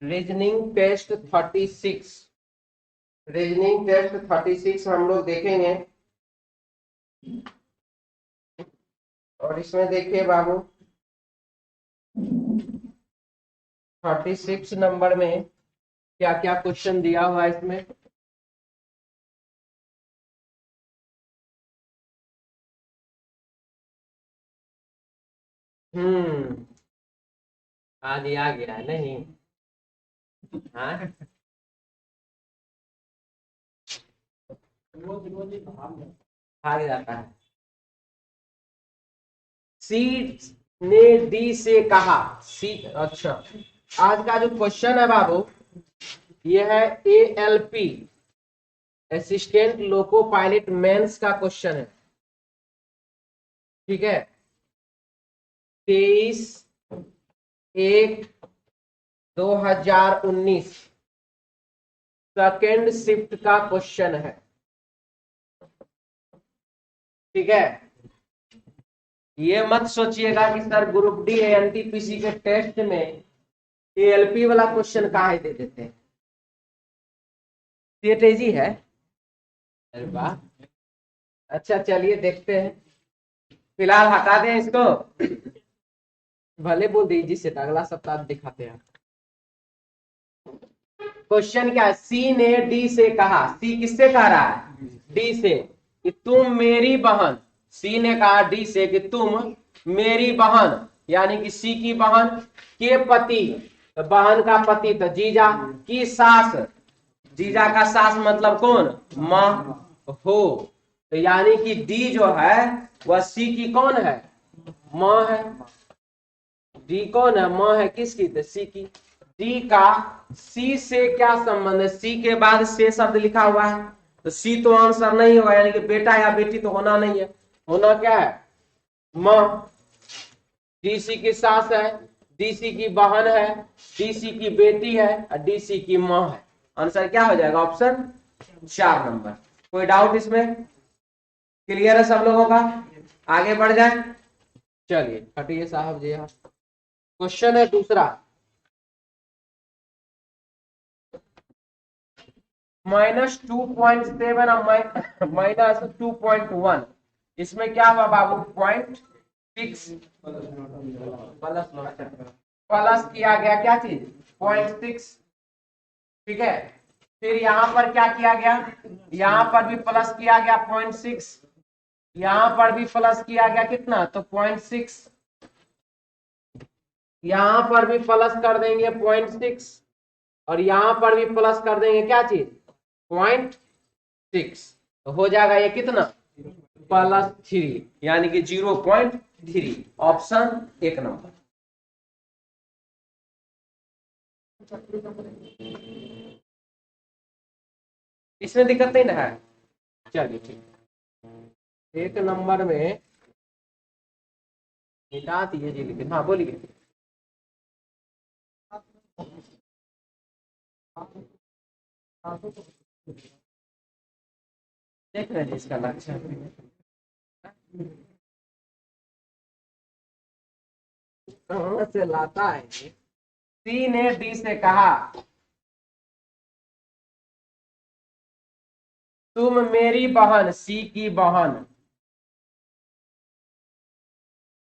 Reasoning test 36, reasoning test 36 हम लोग देखेंगे। और इसमें देखिए बाबू 36 नंबर में क्या क्या क्वेश्चन दिया हुआ है इसमें। आज ही आ गया है नहीं? हाँ भाग जाता है। सी ने डी से कहा, सी अच्छा आज का जो क्वेश्चन है बाबू ये है ALP assistant loco pilot mains का क्वेश्चन है। ठीक है 23/1/2019 सेकेंड शिफ्ट का क्वेश्चन है। ठीक है ये मत सोचिएगा कि सर ग्रुप डी NTPC के टेस्ट में ALP वाला क्वेश्चन काहे दे देते हैं, स्ट्रेटेजी है। अरे वाह अच्छा चलिए देखते हैं, फिलहाल हटा दें इसको, भले बोल दीजिए से अगला सप्ताह दिखाते हैं। क्वेश्चन क्या है, सी ने डी से कहा, सी किससे कह रहा है? डी से, कि तुम मेरी बहन, सी ने कहा डी से कि तुम मेरी बहन यानी कि सी की बहन के पति, तो बहन का पति तो जीजा की सास, जीजा का सास मतलब कौन? माँ हो, तो यानी कि डी जो है वह सी की कौन है? माँ है। डी कौन है? माँ है किसकी? तो सी की। डी का सी से क्या संबंध है? सी के बाद से शब्द लिखा हुआ है तो सी तो आंसर नहीं होगा, यानी कि बेटा या बेटी तो होना नहीं है, होना क्या है? माँ। डीसी की सास है, डीसी की बहन है, डीसी की बेटी है और डीसी की माँ है। आंसर क्या हो जाएगा? Option 4 number. कोई डाउट इसमें? क्लियर है सब लोगों का? आगे बढ़ जाए, चलिए हटिए साहब जी। क्वेश्चन है दूसरा, -2.7 और -2.1, इसमें क्या हुआ बाबू? 0.6 प्लस किया गया क्या चीज? 0.6। ठीक है फिर यहां पर क्या किया गया? यहां पर भी प्लस किया गया 0.6, यहां पर भी प्लस किया गया कितना? तो 0.6, यहां पर भी प्लस कर देंगे 0.6 और यहां पर भी प्लस कर देंगे क्या चीज? 0.6, तो हो जाएगा ये कितना? +3 यानी कि 0.3। Option 1 number. इसमें दिक्कत नहीं ना है? चलिए ठीक, 1 नंबर में मिटा दिए जी, लेकिन हाँ बोलिए। देख रहे हैं इसका लक्षण कहां से लाता है। सी ने डी से कहा तुम मेरी बहन, सी की बहन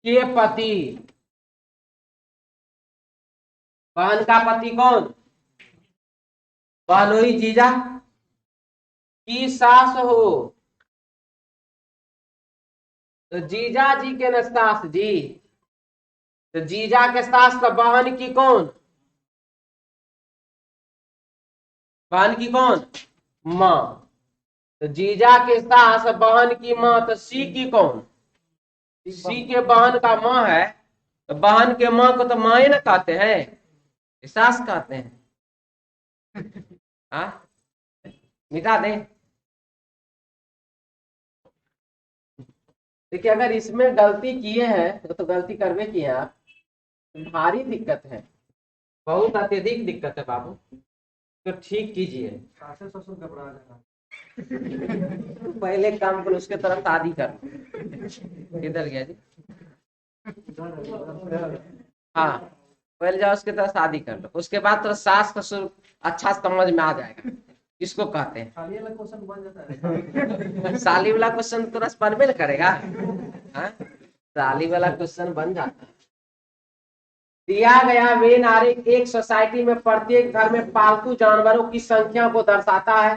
के पति, बहन का पति कौन? बहनोई जीजा की सास हो, तो जीजा जी के न सास जी, तो जीजा के सास तो बहन की कौन? बहन की कौन? माँ। तो जीजा के सास बहन की माँ, तो सी की कौन? सी के बहन का माँ है, तो बहन के माँ को तो माँ ही ना कहते हैं, सास कहते हैं। हाँ मिटा दे। देखिए अगर इसमें गलती किए हैं तो गलती करवे किए हैं आप, भारी दिक्कत है, बहुत अत्यधिक दिक्कत है बाबू, तो ठीक कीजिए। पहले काम करो उसके तरफ शादी कर। इधर गया जी। हाँ पहले जाओ उसके तरह शादी कर लो, उसके बाद तो सास ससुर अच्छा समझ में आ जाएगा किसको कहते हैं। खाली वाला क्वेश्चन बन जाता है। साली वाला क्वेश्चन तुरंत बनबे न करेगा। हाँ? साली वाला क्वेश्चन बन जाता है। दिया गया वेन आरेख एक सोसाइटी में प्रत्येक घर में पालतू जानवरों की संख्या को दर्शाता है।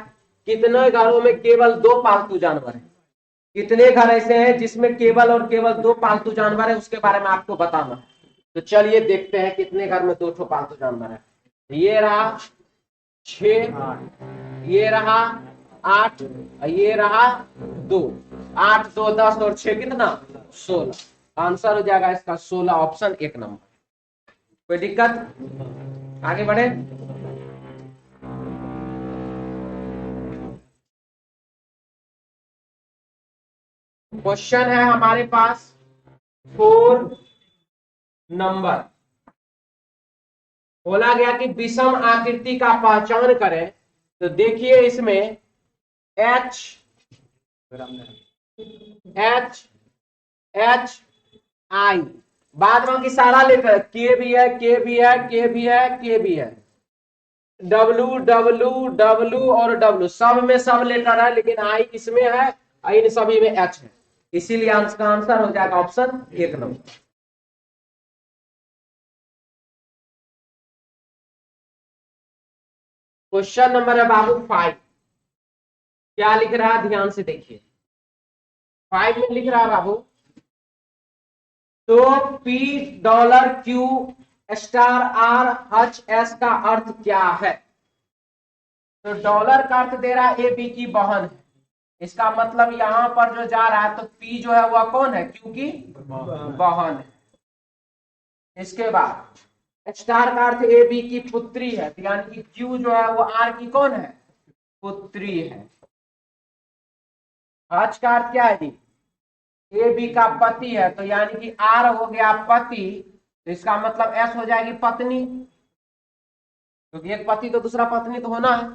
कितने घरों में केवल 2 पालतू जानवर हैं? कितने घर ऐसे हैं जिसमें केवल और केवल 2 पालतू जानवर है, उसके बारे में आपको बताना है। तो चलिए देखते हैं कितने घर में 2 पालतू जानवर है। ये रहा 6, ये रहा 8, ये रहा 2। 8 2 10 और 6 कितना? 16। आंसर हो जाएगा इसका 16, ऑप्शन 1 नंबर। कोई दिक्कत? आगे बढ़े। क्वेश्चन है हमारे पास 4 नंबर। बोला गया कि विषम आकृति का पहचान करें। तो देखिए इसमें H H H I बाद में की सारा लेकर के भी है, के भी है, के भी है, के भी है, W W W और W सब में सब लेटर है, लेकिन I इसमें है, इन सभी में H है। इसीलिए इसका आंसर हो जाएगा ऑप्शन 1 नंबर। क्वेश्चन नंबर है बाबू 5। क्या लिख रहा है ध्यान से देखिए। 5 में लिख रहा है बाबू, तो $Q*RHS का अर्थ क्या है? तो डॉलर का अर्थ दे रहा है ए बी की बहन है। इसका मतलब यहां पर जो जा रहा है तो पी जो है वह कौन है? क्यू की बहन है। इसके बाद स्टार का अर्थ ए बी की पुत्री है, यानी कि क्यू जो है वो आर की कौन है? पुत्री है। आज का अर्थ क्या है जी? ए बी का पति है, तो यानी कि आर हो गया पति, तो इसका मतलब एस हो जाएगी पत्नी, क्योंकि एक पति तो दूसरा पत्नी तो होना है।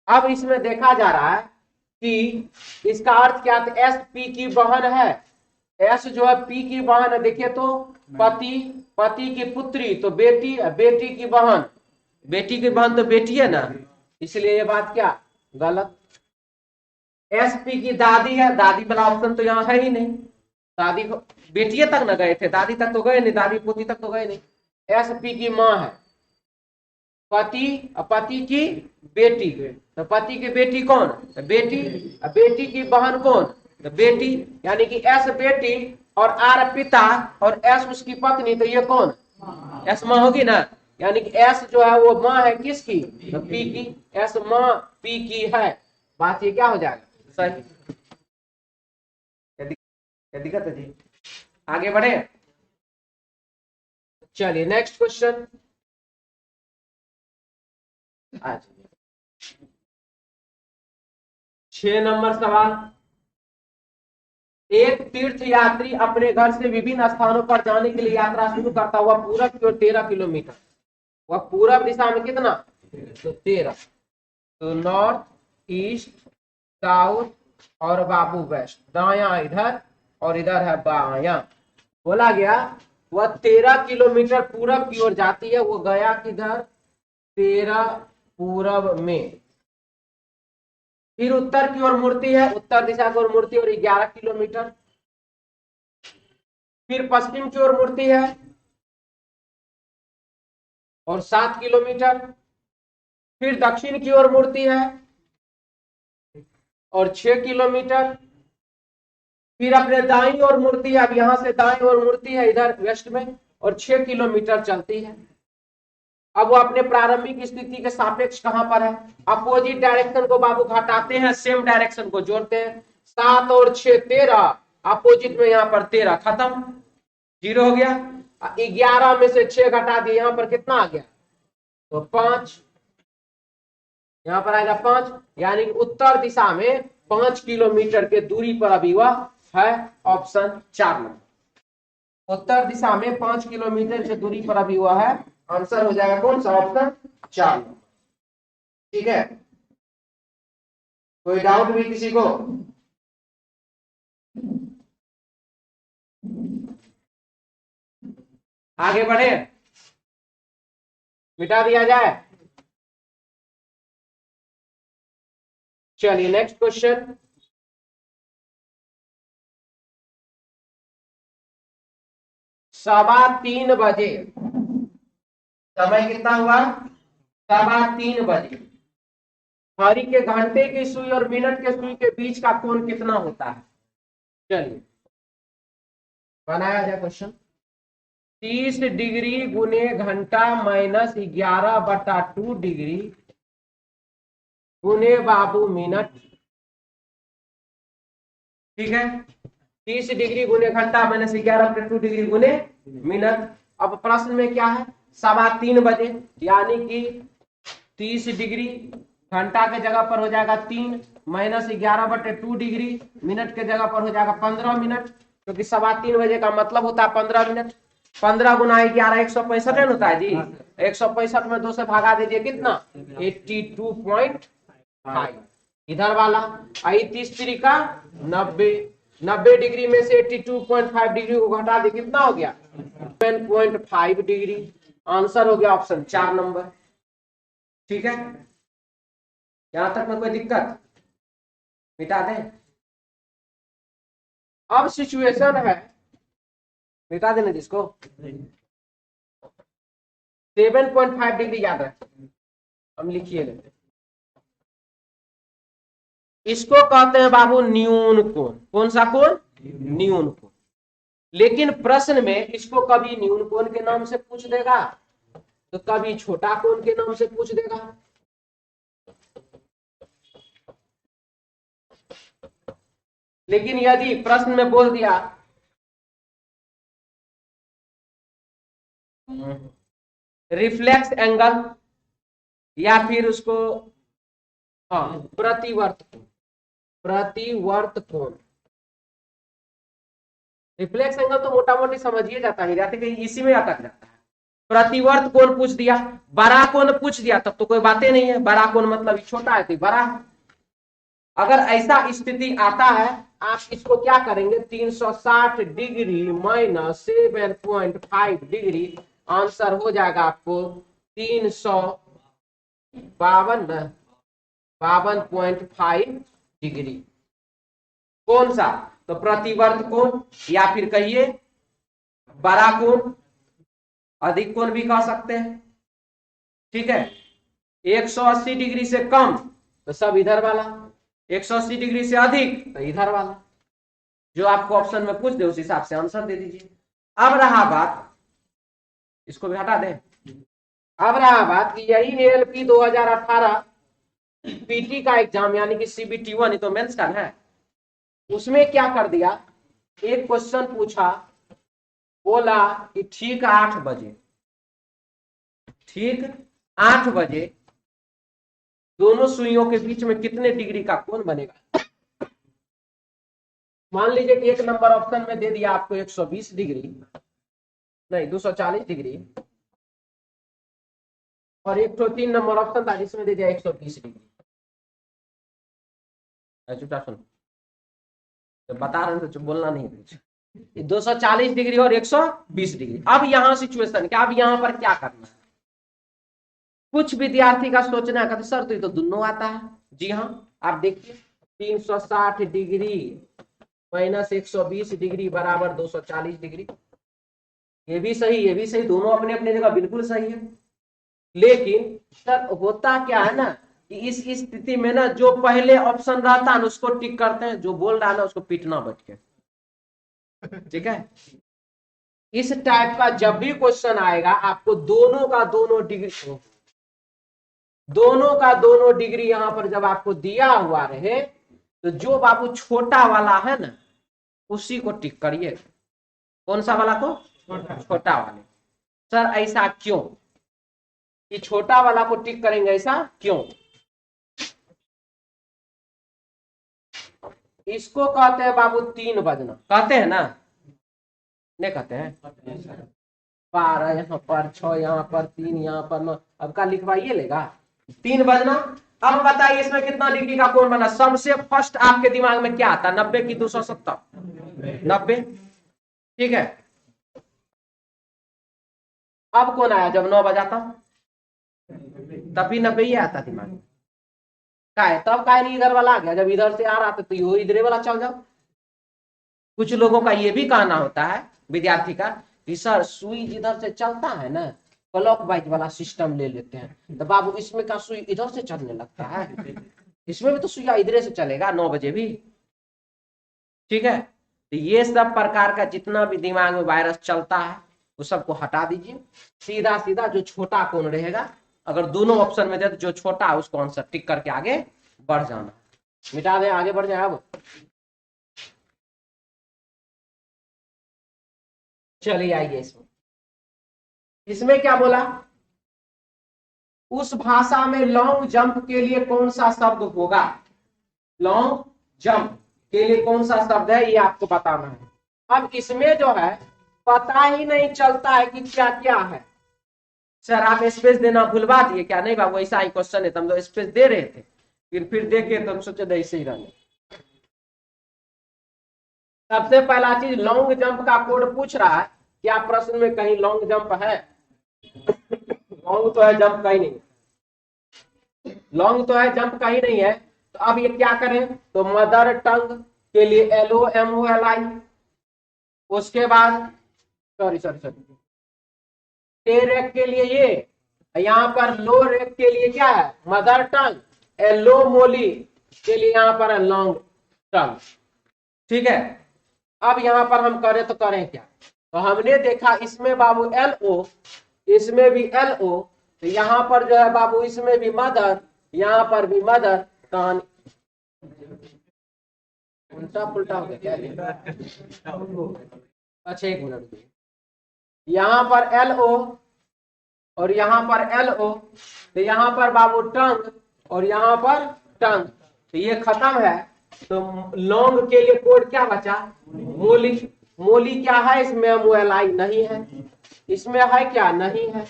अब इसमें देखा जा रहा है कि इसका अर्थ क्या है? एस पी की बहन है, एस जो है पी की बहन है। देखिए तो पति, पति की पुत्री तो बेटी, बेटी की बहन, बेटी की बहन तो बेटी है ना, इसलिए ये बात क्या गलत। एसपी की दादी है, दादी वाला ऑप्शन तो यहाँ है ही नहीं। दादी बेटिए तक न गए थे, दादी तक तो गए नहीं, दादी पोती तक तो गए नहीं। एसपी की माँ है, पति, पति की बेटी, तो पति की बेटी कौन? बेटी, बेटी की बहन कौन? तो बेटी, यानी कि एस बेटी और आर पिता और एस उसकी पत्नी, तो ये कौन? एस माँ होगी ना, यानी कि एस जो है वो माँ है किसकी? तो पी की। एस माँ पी की है। बात ये क्या हो जाएगा? सही। क्या दिक्कत है जी? आगे बढ़े। चलिए नेक्स्ट क्वेश्चन। आज 6 नंबर सवाल। एक तीर्थ यात्री अपने घर से विभिन्न स्थानों पर जाने के लिए यात्रा शुरू करता हुआ पूरब की ओर 13 किलोमीटर, वह पूरब दिशा में कितना? तो 13। तो नॉर्थ, ईस्ट, साउथ और बाबू वेस्ट, दाया इधर और इधर है बाया। बोला गया वह 13 किलोमीटर पूरब की ओर जाती है, वो गया किधर? 13 पूरब में। फिर उत्तर की ओर मुड़ती है, उत्तर दिशा की ओर मुड़ती है और 11 किलोमीटर। फिर पश्चिम की ओर मुड़ती है और 7 किलोमीटर। फिर दक्षिण की ओर मुड़ती है और 6 किलोमीटर। फिर अपने दाईं ओर मुड़ती है, अब यहां से दाईं ओर मुड़ती है इधर वेस्ट में और 6 किलोमीटर चलती है। अब वो अपने प्रारंभिक स्थिति के सापेक्ष कहां पर है? अपोजिट डायरेक्शन को बाबू घटाते हैं, सेम डायरेक्शन को जोड़ते हैं। 7 और 6 13, अपोजिट में यहाँ पर 13, खत्म, 0 हो गया। 11 में से 6 घटा दिए, यहाँ पर कितना आ गया? तो 5, यहाँ पर आएगा 5, यानी कि उत्तर दिशा में 5 किलोमीटर के दूरी पर अभी वह है, ऑप्शन 4 नंबर। उत्तर दिशा में 5 किलोमीटर की दूरी पर अभी हुआ है, आंसर हो जाएगा कौन सा? Option 4 number. ठीक है, कोई डाउट भी किसी को? आगे बढ़े। मिटा दिया जाए। चलिए नेक्स्ट क्वेश्चन। सवा 3 बजे, समय कितना हुआ? सवा 3 बजे। घड़ी के घंटे की सुई और मिनट के सुई के बीच का कोण कितना होता है? चलिए बनाया जाए क्वेश्चन। 30 डिग्री गुने घंटा माइनस 11/2 डिग्री गुने बाबू मिनट। ठीक है, 30 डिग्री गुने घंटा माइनस 11/2 डिग्री गुने मिनट। अब प्रश्न में क्या है? सवा 3 बजे, यानी कि 30 डिग्री घंटा के जगह पर हो जाएगा 3 माइनस 11/2 डिग्री मिनट के जगह पर हो जाएगा 15 मिनट, क्योंकि सवा 3 बजे का मतलब होता है 15 मिनट। 15 गुना 11 165 होता है जी। 165 में 2 से भागा दीजिए, कितना? 82.5। इधर वाला आई 30 का 90, 90 डिग्री में से 82.5 डिग्री को घटा दे, कितना हो गया? 7.5 डिग्री। आंसर हो गया ऑप्शन 4 नंबर। ठीक है, यहां तक में कोई दिक्कत? मिटा दें। अब सिचुएशन है, मिटा देना जिसको। 7.5 डिग्री याद रखें, हम लिखिए लेते। इसको कहते हैं बाबू न्यून कोण। कौन सा कोण? न्यून कोण। लेकिन प्रश्न में इसको कभी न्यून कोण के नाम से पूछ देगा, तो कभी छोटा कोण के नाम से पूछ देगा। लेकिन यदि प्रश्न में बोल दिया रिफ्लेक्स एंगल या फिर उसको प्रतिवर्त कोण, प्रतिवर्त कोण। रिफ्लेक्स एंगल तो मोटा मोटी समझिए जाता है, जाते कहीं इसी में अटक जाता है। प्रतिवर्त कोण पूछ दिया, बड़ा कोण पूछ दिया, तब तो कोई बातें नहीं है। बड़ा कोण मतलब छोटा है तो बड़ा है। अगर ऐसा स्थिति आता है, आप इसको क्या करेंगे? 360 डिग्री माइनस 7.5 डिग्री। आंसर हो जाएगा आपको 352.5 डिग्री। कौन सा? तो प्रतिवर्त कोण, या फिर कहिए बड़ा कोण, अधिक कोण भी कह सकते हैं। ठीक है, 180 डिग्री से कम तो सब इधर वाला, 180 डिग्री से अधिक तो इधर वाला। जो आपको ऑप्शन में पूछ दे उस हिसाब से आंसर दे दीजिए। अब रहा बात, इसको भी हटा दें। अब रहा बात कि यही ALP 2018 PT का एग्जाम, यानी कि CBT 1 तो मेंस का है, उसमें क्या कर दिया? एक क्वेश्चन पूछा, बोला कि ठीक 8 बजे, ठीक 8 बजे दोनों सुइयों के बीच में कितने डिग्री का कोण बनेगा? मान लीजिए कि एक नंबर ऑप्शन में दे दिया आपको 120 डिग्री, नहीं 240 डिग्री, और एक तो 3 नंबर ऑप्शन था जिसमें दे दिया 120 डिग्री। चुपचाप सुन, तो बता रहे थे, चुप बोलना नहीं कुछ। 240 डिग्री और 120 डिग्री। अब यहां सिचुएशन क्या? अब यहां पर क्या करना है? कुछ विद्यार्थी का सोचना है, कहते सर तो ये तो दोनों आता है। जी हाँ, आप देखिए 360 डिग्री माइनस 120 डिग्री बराबर 240 डिग्री। ये भी सही, ये भी सही, दोनों अपने अपने जगह बिल्कुल सही है। लेकिन सर होता क्या है ना कि इस स्थिति में ना जो पहले ऑप्शन रहता है उसको टिक करते हैं, जो बोल रहा है ना उसको पीटना बैठ के। ठीक है, इस टाइप का जब भी क्वेश्चन आएगा, आपको दोनों का दोनों डिग्री, दोनों का दोनों डिग्री यहां पर जब आपको दिया हुआ रहे, तो जो बाबू छोटा वाला है ना उसी को टिक करिए। कौन सा वाला को? छोटा वाले। सर ऐसा क्यों कि छोटा वाला को टिक करेंगे, ऐसा क्यों? इसको कहते हैं बाबू 3 बजना, कहते हैं ना? नहीं कहते हैं? 12 यहाँ पर, 6 यहाँ पर, 3 यहाँ पर, 9। अब का लिखवाइए लेगा 3 बजना। अब बताइए इसमें कितना डिग्री का कोण बना? सबसे फर्स्ट आपके दिमाग में क्या आता? 90 की 270? 90। ठीक है, अब कौन आया जब 9 बजा था? तभी 90 ही आता दिमाग में। का है तब का नहीं इधर वाला आ गया, जब इधर से आ रहा था तो यो इधर वाला चल जाओ। कुछ लोगों का ये भी कहना होता है विद्यार्थी का कि सर सुई जिधर से चलता है ना क्लॉक वाइज वाला सिस्टम ले लेते हैं, तो बाबू इसमें का सुई इधर से चलने लगता है, इसमें भी तो सुइया इधर से चलेगा 9 बजे भी। ठीक है, तो ये सब प्रकार का जितना भी दिमाग में वायरस चलता है वो सबको हटा दीजिए। सीधा सीधा जो छोटा कोण रहेगा, अगर दोनों ऑप्शन में दे तो जो छोटा है उसको आंसर टिक करके आगे बढ़ जाना। मिटा दे, आगे बढ़ जाए। अब चलिए आइए इसमें। इसमें क्या बोला, उस भाषा में लॉन्ग जंप के लिए कौन सा शब्द होगा। लॉन्ग जंप के लिए कौन सा शब्द है ये आपको बताना है। अब इसमें जो है पता ही नहीं चलता है कि क्या क्या है। सर आप स्पेस देना भूलवा दिए क्या। नहीं बाबू ऐसा ही क्वेश्चन है, तुम तो स्पेस दे रहे थे फिर देखे तो हम सोचे ऐसे ही रहने। सबसे पहला चीज लॉन्ग जंप का कोड पूछ रहा है, क्या प्रश्न में कहीं लॉन्ग जंप है। लॉन्ग तो है, जंप कहीं नहीं, लॉन्ग तो है जंप कहीं नहीं है। तो अब ये क्या करें, तो मदर टंग के लिए LOMOLI, उसके बाद सॉरी टेरेक के लिए ये, यहाँ पर लो रेक के लिए क्या है मदर टंग, लो मोली के लिए यहाँ पर है लॉन्ग टंग। ठीक है, अब यहाँ पर हम करें तो करें क्या, तो हमने देखा इसमें बाबू LO, इसमें भी LO, तो यहाँ पर जो है बाबू इसमें भी मदर, यहाँ पर भी मदर टन। उल्टा पुल्टा हो गया क्या। अच्छा एक मिनट, यहाँ पर LO और यहाँ पर LO, तो यहाँ पर बाबू टंग और यहाँ पर टंग, तो ये खत्म है। तो लॉन्ग के लिए कोड क्या बचा, मोली। मोली क्या है इसमें, MOLI नहीं है, इसमें है क्या नहीं है,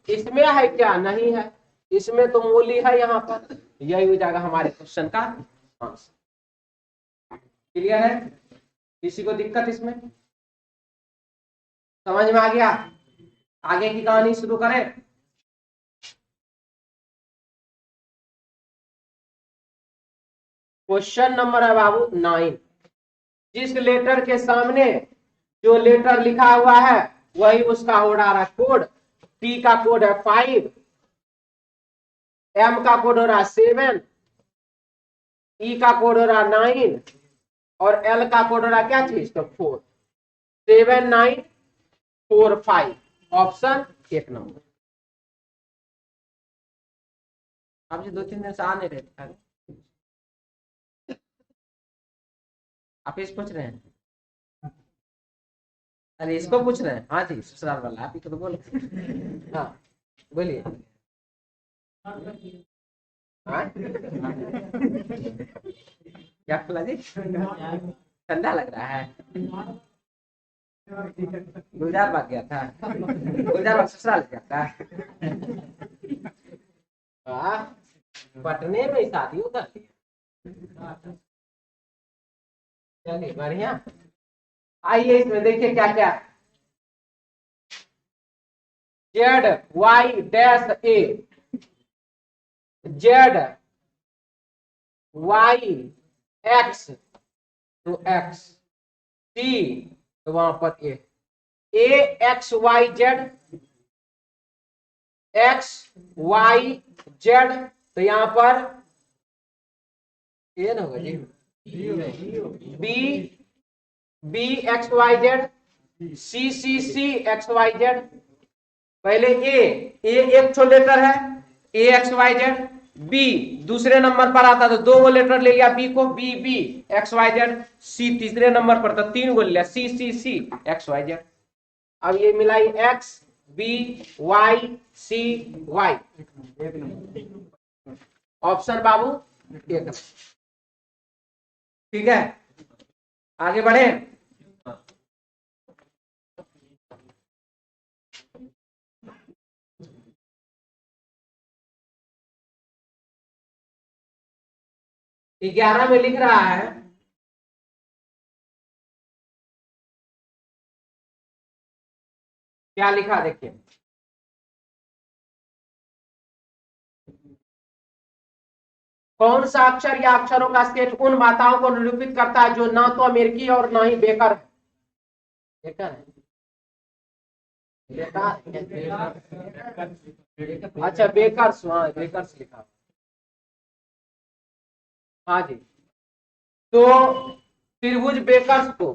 इसमें है क्या नहीं है, इसमें तो मोली है यहाँ पर। यही हो जाएगा हमारे क्वेश्चन का आंसर। क्लियर है, किसी को दिक्कत इसमें समझ में आ गया। आगे की कहानी शुरू करें। क्वेश्चन नंबर है बाबू 9। जिस लेटर के सामने जो लेटर लिखा हुआ है वही उसका हो रहा है कोड। T का कोड है 5, M का कोड हो रहा है 7, E का कोड हो रहा है 9 और L का कोड हो रहा है क्या चीज, तो 4। 7 9 4 5, ऑप्शन 1 नंबर। आप जी 2-3 दिन से आ नहीं रहे, आप इस पूछ रहे हैं। अरे इसको पूछ रहे हैं, हाँ जी ससुराल वाला आप ही को तो बोलो। हाँ बोलिए। हाँ? क्या खुला जी, ठंडा लग रहा है। गुलजार बाग गया था, गुलजार बाग ससुराल गया था। पटने में शादी उधर। चलिए बढ़िया। आइए इसमें देखिए क्या क्या, ZY-A, ZY-X तो X, T तो वहां पर AXYZ, XYZ तो यहां पर ये ना होगा जी, BXYZ, CCCXYZ। पहले ए एक ठो लेटर है AXYZ, बी दूसरे नंबर पर आता तो 2 गो लेटर ले लिया बी को, BBXYZ, सी तीसरे नंबर पर तो 3 गो ले लिया CCCXYZ। अब ये मिलाई XBYCY, ऑप्शन बाबू 1। ठीक है, आगे बढ़े। ग्यारह में लिख रहा है क्या लिखा देखिए, कौन सा अक्षर या अक्षरों का सेट उन माताओं को निरूपित करता है जो ना तो अमेरिकी और ना ही बेकर है? बेकर है, बेकार है। अच्छा बेकर्स, हाँ बेकर्स लिखा। हाँ जी, तो त्रिभुज बेकर्स को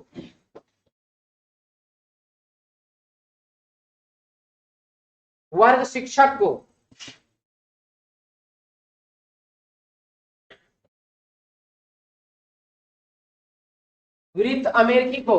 वर्ग शिक्षक को वृत्त अमेरिकी को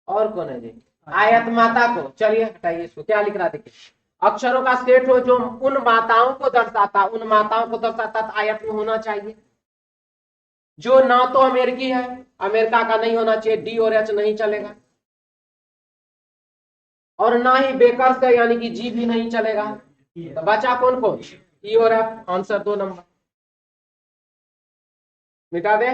और कौन है जी? आयत माता को। चलिए हटाइए इसको, क्या लिख रहा देखिए, अक्षरों का सेट हो जो उन माताओं को दर्शाता, उन माताओं को दर्शाता तो आयत में होना चाहिए, जो ना तो अमेरिकी है, अमेरिका का नहीं होना चाहिए, डी और एच नहीं चलेगा, और ना ही बेकर्स है यानी कि जी भी नहीं चलेगा। तो बचा कौन कौन? ई और एफ। आंसर 2 नंबर मिटा दे।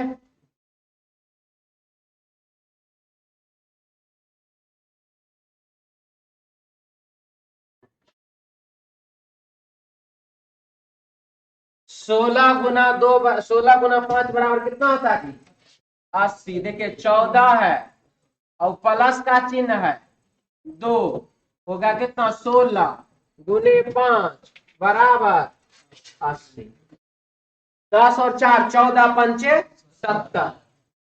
सोलह गुना 5 बराबर कितना होता है? 80। देखिए 14 है और प्लस का चिन्ह है 2, होगा कितना? 16 गुने 5 बराबर 80। 10 और 4 14 पंचे 70,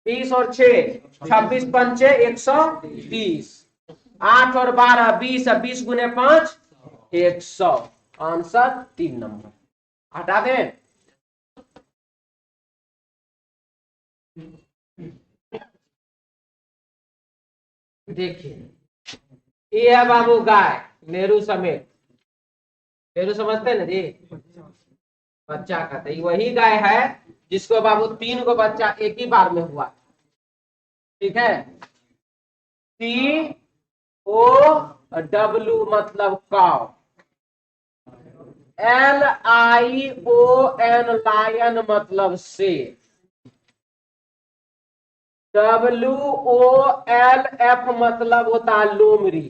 20 और 6 26 पंचे 130, 8 और 12 20, 20 गुने 5 100। Answer 3 number. हटा दें। देखिए ये है बाबू गाय, नेहरू समेत। नेहरू समझते ना जी, बच्चा का तो वही गाय है जिसको बाबू 3 को बच्चा एक ही बार में हुआ। ठीक है, COW मतलब काव, LION लायन मतलब शेर, WOLF मतलब होता है लोमड़ी,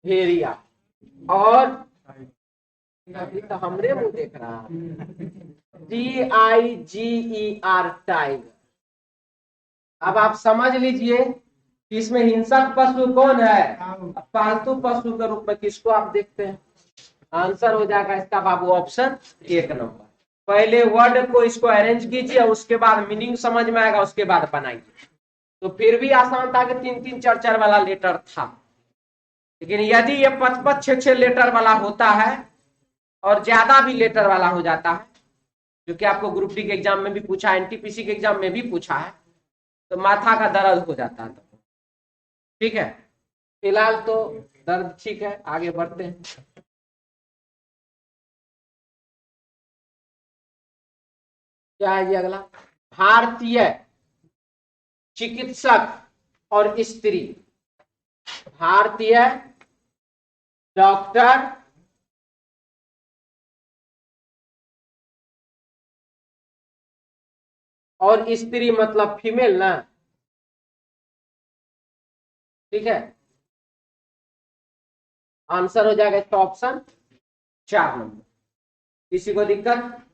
भेड़िया, और अभी तो हमरे मुंह देख रहा है, TIGER टाइगर। अब आप समझ लीजिए कि इसमें हिंसक पशु कौन है, पालतू पशु के रूप में किसको आप देखते हैं? आंसर हो जाएगा इसका बाबू ऑप्शन 1 नंबर। पहले वर्ड को इसको अरेंज कीजिए, उसके बाद मीनिंग समझ में आएगा, उसके बाद बनाइए। तो फिर भी आसान था कि 3-3 4-4 वाला लेटर था, लेकिन यदि ये 5-5 6-6 लेटर वाला होता है और ज्यादा भी लेटर वाला हो जाता है, जो कि आपको ग्रुप डी के एग्जाम में भी पूछा है, NTPC के एग्जाम में भी पूछा है, तो माथा का दर्द हो जाता है। ठीक है, फिलहाल तो दर्द ठीक है, आगे बढ़ते हैं। क्या है ये अगला? भारतीय चिकित्सक और स्त्री, भारतीय डॉक्टर और स्त्री मतलब फीमेल ना, ठीक है। आंसर हो जाएगा इसका ऑप्शन 4 नंबर। किसी को दिक्कत?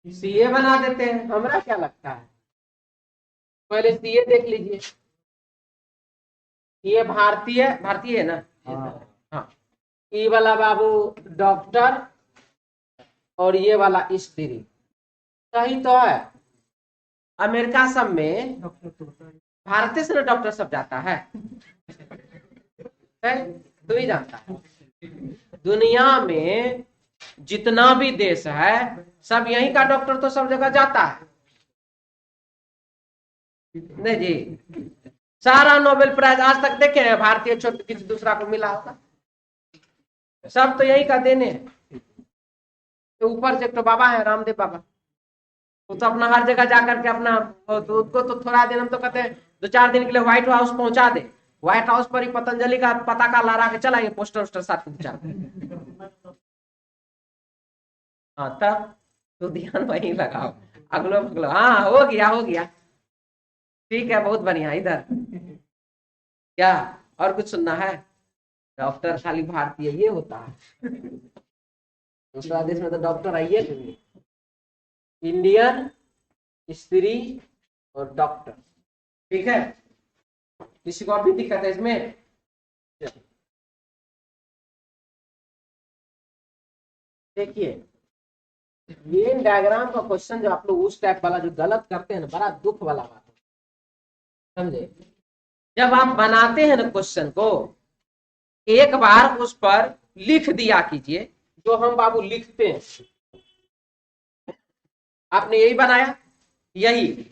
सीए बना देते हैं, हमरा क्या लगता है, पहले सीए देख लीजिए। ये भारतीय है ना? हाँ, ये वाला बाबू डॉक्टर और ये वाला स्त्री, सही तो है। अमेरिका सब में भारत से ना डॉक्टर सब जाता है, तो ही जानता है। दुनिया में जितना भी देश है सब यहीं का डॉक्टर तो सब जगह जाता है नहीं जी। सारा नोबेल प्राइज आज तक देखे हैं भारतीय छोड़ के किसी दूसरा को मिला होगा? सब तो यही का देने हैं। तो ऊपर से एक तो बाबा है रामदेव बाबा, वो तो अपना हर जगह जाकर के अपना, तो उसको तो थोड़ा दिन हम तो कहते हैं 2-4 दिन के लिए व्हाइट हाउस पहुंचा दे, व्हाइट हाउस पर ही पतंजलि का पताका लहरा के चला, ये पोस्टर वोस्टर साथ में हाँ, तब तो ध्यान वही लगाओ। अगलो अगलो, हाँ हो गया हो गया, ठीक है, बहुत बढ़िया। इधर क्या और कुछ सुनना है? डॉक्टर खाली भारतीय ये होता है, दूसरा देश में तो डॉक्टर आइए नहीं। इंडियन, स्त्री और डॉक्टर, ठीक है। किसी को और भी दिक्कत है इसमें? देखिए ये डायग्राम का क्वेश्चन जो आप लोग उस टाइप वाला जो गलत करते हैं ना, बड़ा दुख वाला बात है, समझे। जब आप बनाते हैं ना क्वेश्चन को, एक बार उस पर लिख दिया कीजिए, जो हम बाबू लिखते हैं। आपने यही बनाया, यही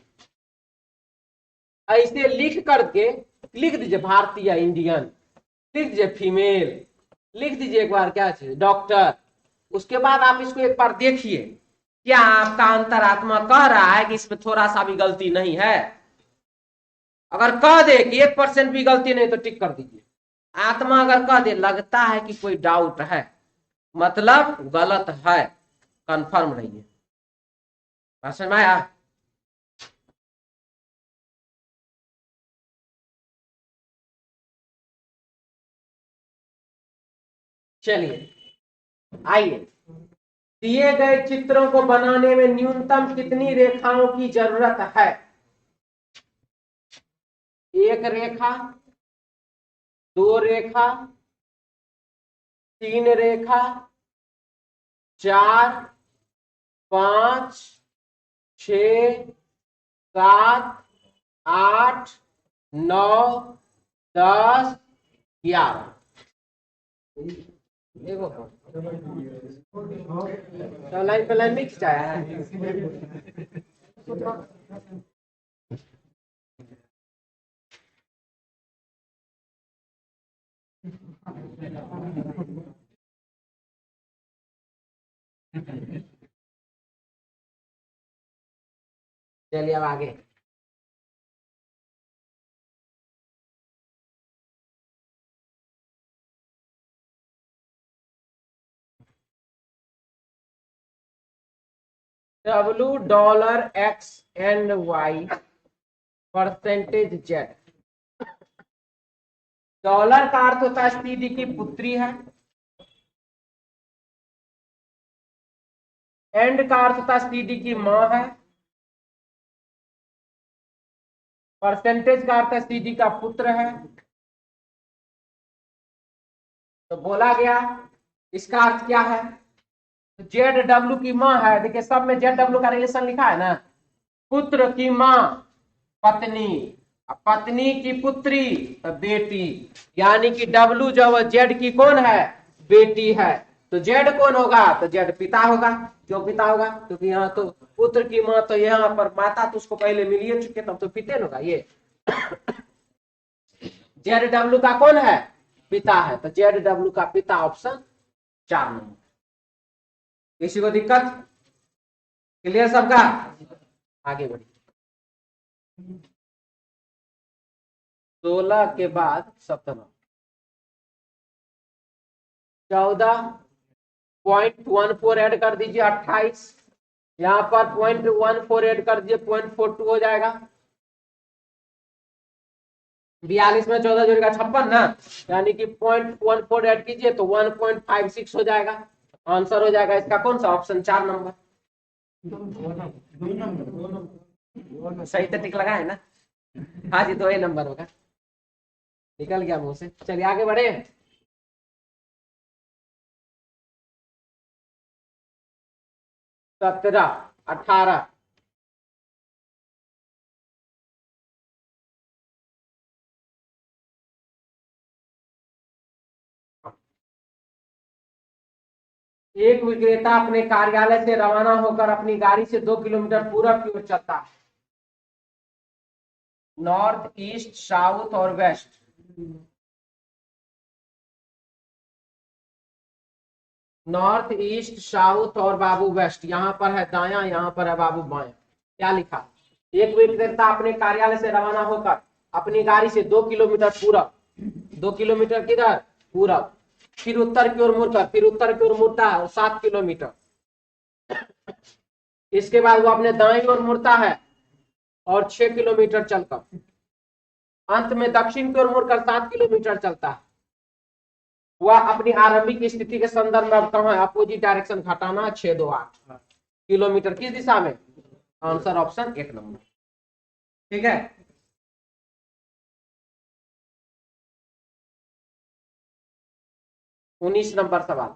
ऐसे लिख करके लिख दीजिए भारतीय, इंडियन, लिख दीजिए फीमेल, लिख दीजिए एक बार क्या चीज डॉक्टर। उसके बाद आप इसको एक बार देखिए, क्या आपका अंतरात्मा कह रहा है कि इसमें थोड़ा सा भी गलती नहीं है? अगर कह दे कि 1% भी गलती नहीं तो टिक कर दीजिए। आत्मा अगर कह दे लगता है कि कोई डाउट है, मतलब गलत है, कंफर्म रहिए। समझ में आया? चलिए आइए, दिए गए चित्रों को बनाने में न्यूनतम कितनी रेखाओं की जरूरत है? एक रेखा, दो रेखा, तीन रेखा, चार, पांच, छ, सात, आठ, 9, 10, 11। देखो तो लाइन पे लाइन नहीं खिंचाया है। चलिए अब आगे। $X&Y %Z। डॉलर का अर्थ होता है सीधी की पुत्री है, एंड का अर्थ होता है सीधी की मां है, परसेंटेज का अर्थ है सीधी का पुत्र है। तो बोला गया इसका अर्थ क्या है? ZW की मां है, देखिए सब में ZW का रिलेशन लिखा है ना, पुत्र की मां पत्नी, पत्नी की पुत्री तो बेटी, यानी कि W जो Z की कौन है? बेटी है। तो Z कौन होगा? तो Z पिता होगा। क्यों पिता होगा? क्योंकि यहाँ तो पुत्र की मां, तो यहाँ पर माता तो उसको पहले मिल ही चुके, तब तो पिते होगा ये। ZW का कौन है? पिता है, तो ZW का पिता ऑप्शन 4 नंबर। किसी को दिक्कत? क्लियर सबका? आगे बढ़िए। 16 के बाद 17, 14.14 ऐड कर दीजिए, 28। यहाँ पर 0.14 ऐड कर दीजिए, 0.42 हो जाएगा। 42 में 14 जोड़ेगा 56 ना, यानी कि 0.14 ऐड कीजिए तो 1.56 हो जाएगा। आंसर हो जाएगा इसका कौन सा? Option 4 number. सही तो टिक लगा है ना? हाँ जी, 2 ही नंबर होगा। निकल गया मुंह से। चलिए आगे बढ़े। सत्रह, 18, एक विक्रेता अपने कार्यालय से रवाना होकर अपनी गाड़ी से 2 किलोमीटर पूरब की ओर चलता है। नॉर्थ, ईस्ट, साउथ और वेस्ट। नॉर्थ, ईस्ट, साउथ और बाबू वेस्ट। यहाँ पर है दाया, यहाँ पर है बाबू बाया। क्या लिखा? एक विक्रेता अपने कार्यालय से रवाना होकर अपनी गाड़ी से 2 किलोमीटर पूरब, 2 किलोमीटर किधर? पूरब, फिर उत्तर की ओर मुड़कर, फिर उत्तर की ओर मुड़ता है और 7 किलोमीटर इसके बाद वो अपने दाएं ओर मुड़ता है और 6 किलोमीटर चलकर अंत में दक्षिण की ओर मुड़कर 7 किलोमीटर चलता है। वह अपनी आरंभिक स्थिति के संदर्भ में अब कहाँ है? अपोजिट डायरेक्शन घटाना 628 किलोमीटर किस दिशा में? Answer option 1 number. ठीक है, उन्नीस नंबर सवाल।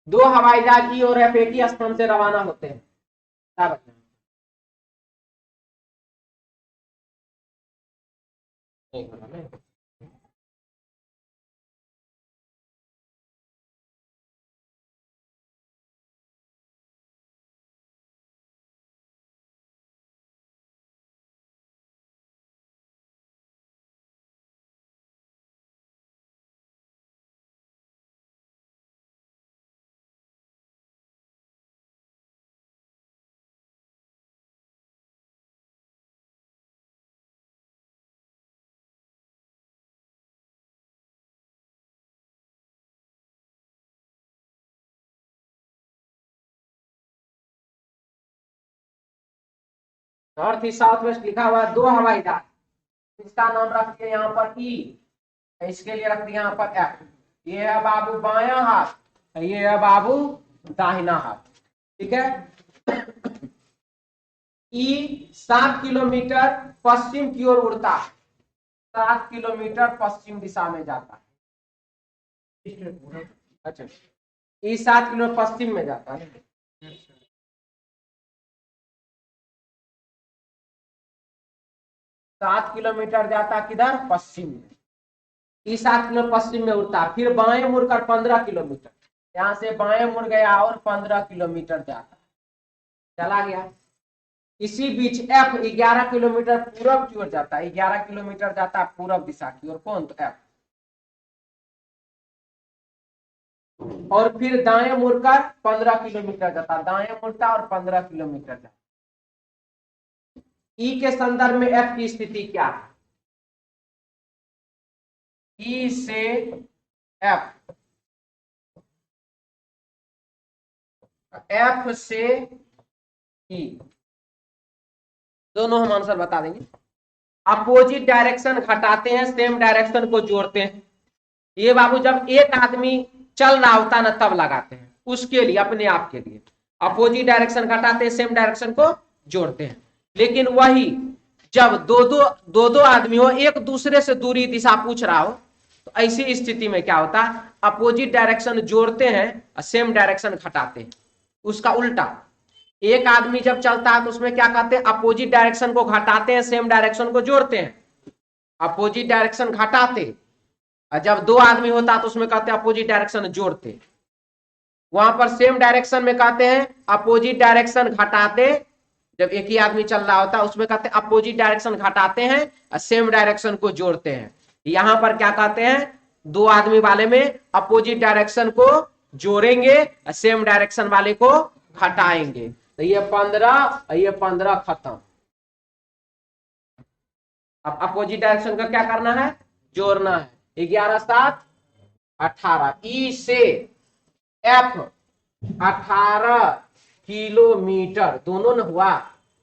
दो हवाई जहाज ई और एफ एक ही स्थान से रवाना होते हैं, क्या बताएं? नहीं होना नहीं। नॉर्थ ईस्ट साउथ वेस्ट लिखा हुआ है, दो हवाई जहाज, इसका नाम रख दिया यहाँ पर ई, इसके लिए रख दिया यहाँ पर एफ। ये है बाबू बाया हाथ, ये है बाबू दाहिना हाथ। ठीक है, ई 7 किलोमीटर पश्चिम की ओर उड़ता है, 7 किलोमीटर पश्चिम दिशा में जाता है। अच्छा, ई 7 किलोमीटर पश्चिम में जाता है। 7 किलोमीटर जाता किधर? पश्चिम में। ई 7 किलोमीटर पश्चिम में उड़ता, फिर बाएं मुड़कर 15 किलोमीटर, यहां से बाएं मुड़ गया और 15 किलोमीटर जाता, चला गया। इसी बीच एफ 11 किलोमीटर पूरब की ओर जाता है, 11 किलोमीटर जाता है पूरब दिशा की ओर, कौन? तो एफ। और फिर दाएं मुड़कर 15 किलोमीटर जाता, दाएं मुड़ता और 15 किलोमीटर जाता। ई के संदर्भ में एफ की स्थिति क्या है? ई से एफ, एफ से ई, दोनों हम आंसर बता देंगे। अपोजिट डायरेक्शन घटाते हैं, सेम डायरेक्शन को जोड़ते हैं। ये बाबू जब एक आदमी चल रहा होता ना तब लगाते हैं, उसके लिए, अपने आप के लिए। अपोजिट डायरेक्शन घटाते हैं, सेम डायरेक्शन को जोड़ते हैं। लेकिन वही जब दो दो आदमी हो, एक दूसरे से दूरी दिशा पूछ रहा हो, तो ऐसी स्थिति में क्या होता है? अपोजिट डायरेक्शन जोड़ते हैं और सेम डायरेक्शन घटाते हैं। उसका उल्टा, एक आदमी जब चलता है तो उसमें क्या कहते हैं? अपोजिट डायरेक्शन को घटाते हैं, सेम डायरेक्शन को जोड़ते हैं। अपोजिट डायरेक्शन घटाते, और जब दो आदमी होता तो उसमें कहते हैं अपोजिट डायरेक्शन जोड़ते। वहां पर सेम डायरेक्शन में कहते हैं अपोजिट डायरेक्शन घटाते, जब एक ही आदमी चल रहा होता है उसमें कहते हैं अपोजिट डायरेक्शन घटाते हैं और सेम डायरेक्शन को जोड़ते हैं। यहां पर क्या कहते हैं? दो आदमी वाले में अपोजिट डायरेक्शन को जोड़ेंगे और सेम डायरेक्शन वाले को घटाएंगे। तो ये 15 खत्म। अब अपोजिट डायरेक्शन का क्या करना है? जोड़ना है। 11 7 18, ई से एफ 18 किलोमीटर, दोनों न हुआ,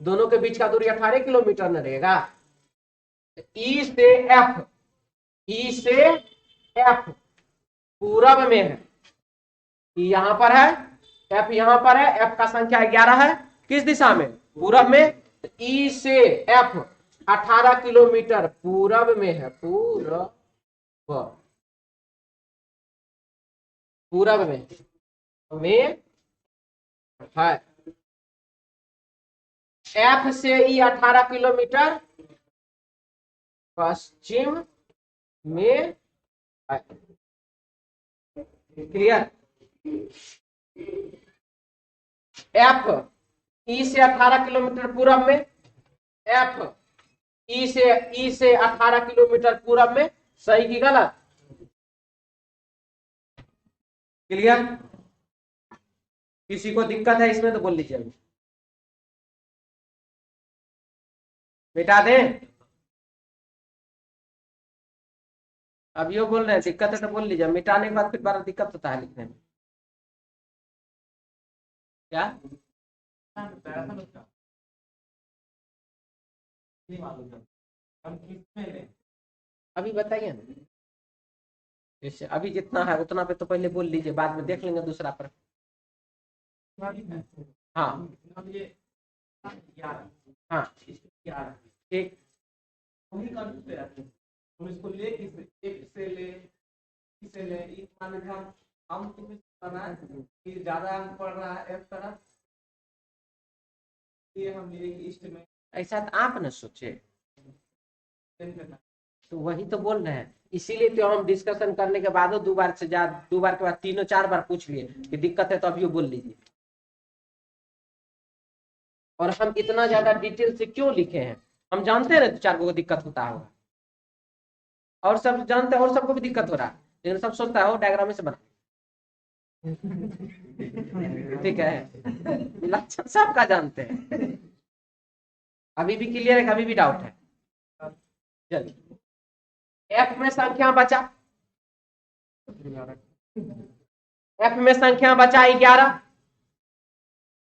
दोनों के बीच का दूरी 18 किलोमीटर न रहेगा। ई से एफ, ई से एफ पूरब में है, यहां पर है, एफ यहां पर है, एफ का संख्या 11 है, किस दिशा में? पूरब में। ई से एफ 18 किलोमीटर पूरब में है, पूरब में है। एफ से ई 18 किलोमीटर पश्चिम में है। क्लियर? एफ ई से 18 किलोमीटर पूरब में, एफ ई से 18 किलोमीटर पूरब में, सही की गलत? क्लियर? किसी को दिक्कत है इसमें तो बोल लीजिए, अभी मिटा दें। अब यो बोल रहे हैं दिक्कत है तो बोल लीजिए, मिटाने के बाद फिर बार दिक्कत होता है लिखने में। क्या अभी बताइए ना, जैसे अभी जितना है उतना पे तो पहले बोल लीजिए, बाद में देख लेंगे दूसरा पर। हाँ हाँ ठीक। हम इसको ले एक से ले इसे ले एक मान लीजिए हम बना कि ज्यादा अंक पड़ रहा है एक तरफ, ये हम एक इष्ट में ऐसा तो आप न सोचे, तो वही तो बोल रहे हैं, इसीलिए तो हम डिस्कशन करने के बाद 2 बार से ज्यादा, 2 बार के बाद 3-4 बार पूछ लिए कि दिक्कत है तो अभी बोल लीजिए। और हम इतना ज्यादा डिटेल से क्यों लिखे हैं, हम जानते हैं ना 2-4 को दिक्कत होता होगा, और सब जानते हैं और सबको भी दिक्कत हो रहा है, लेकिन सब सोचता है डायग्राम से बना। ठीक है, लक्षण सबका जानते हैं। अभी भी क्लियर है, अभी भी डाउट है? चलिए, एफ में संख्या बचा, एफ में संख्या बचा 11,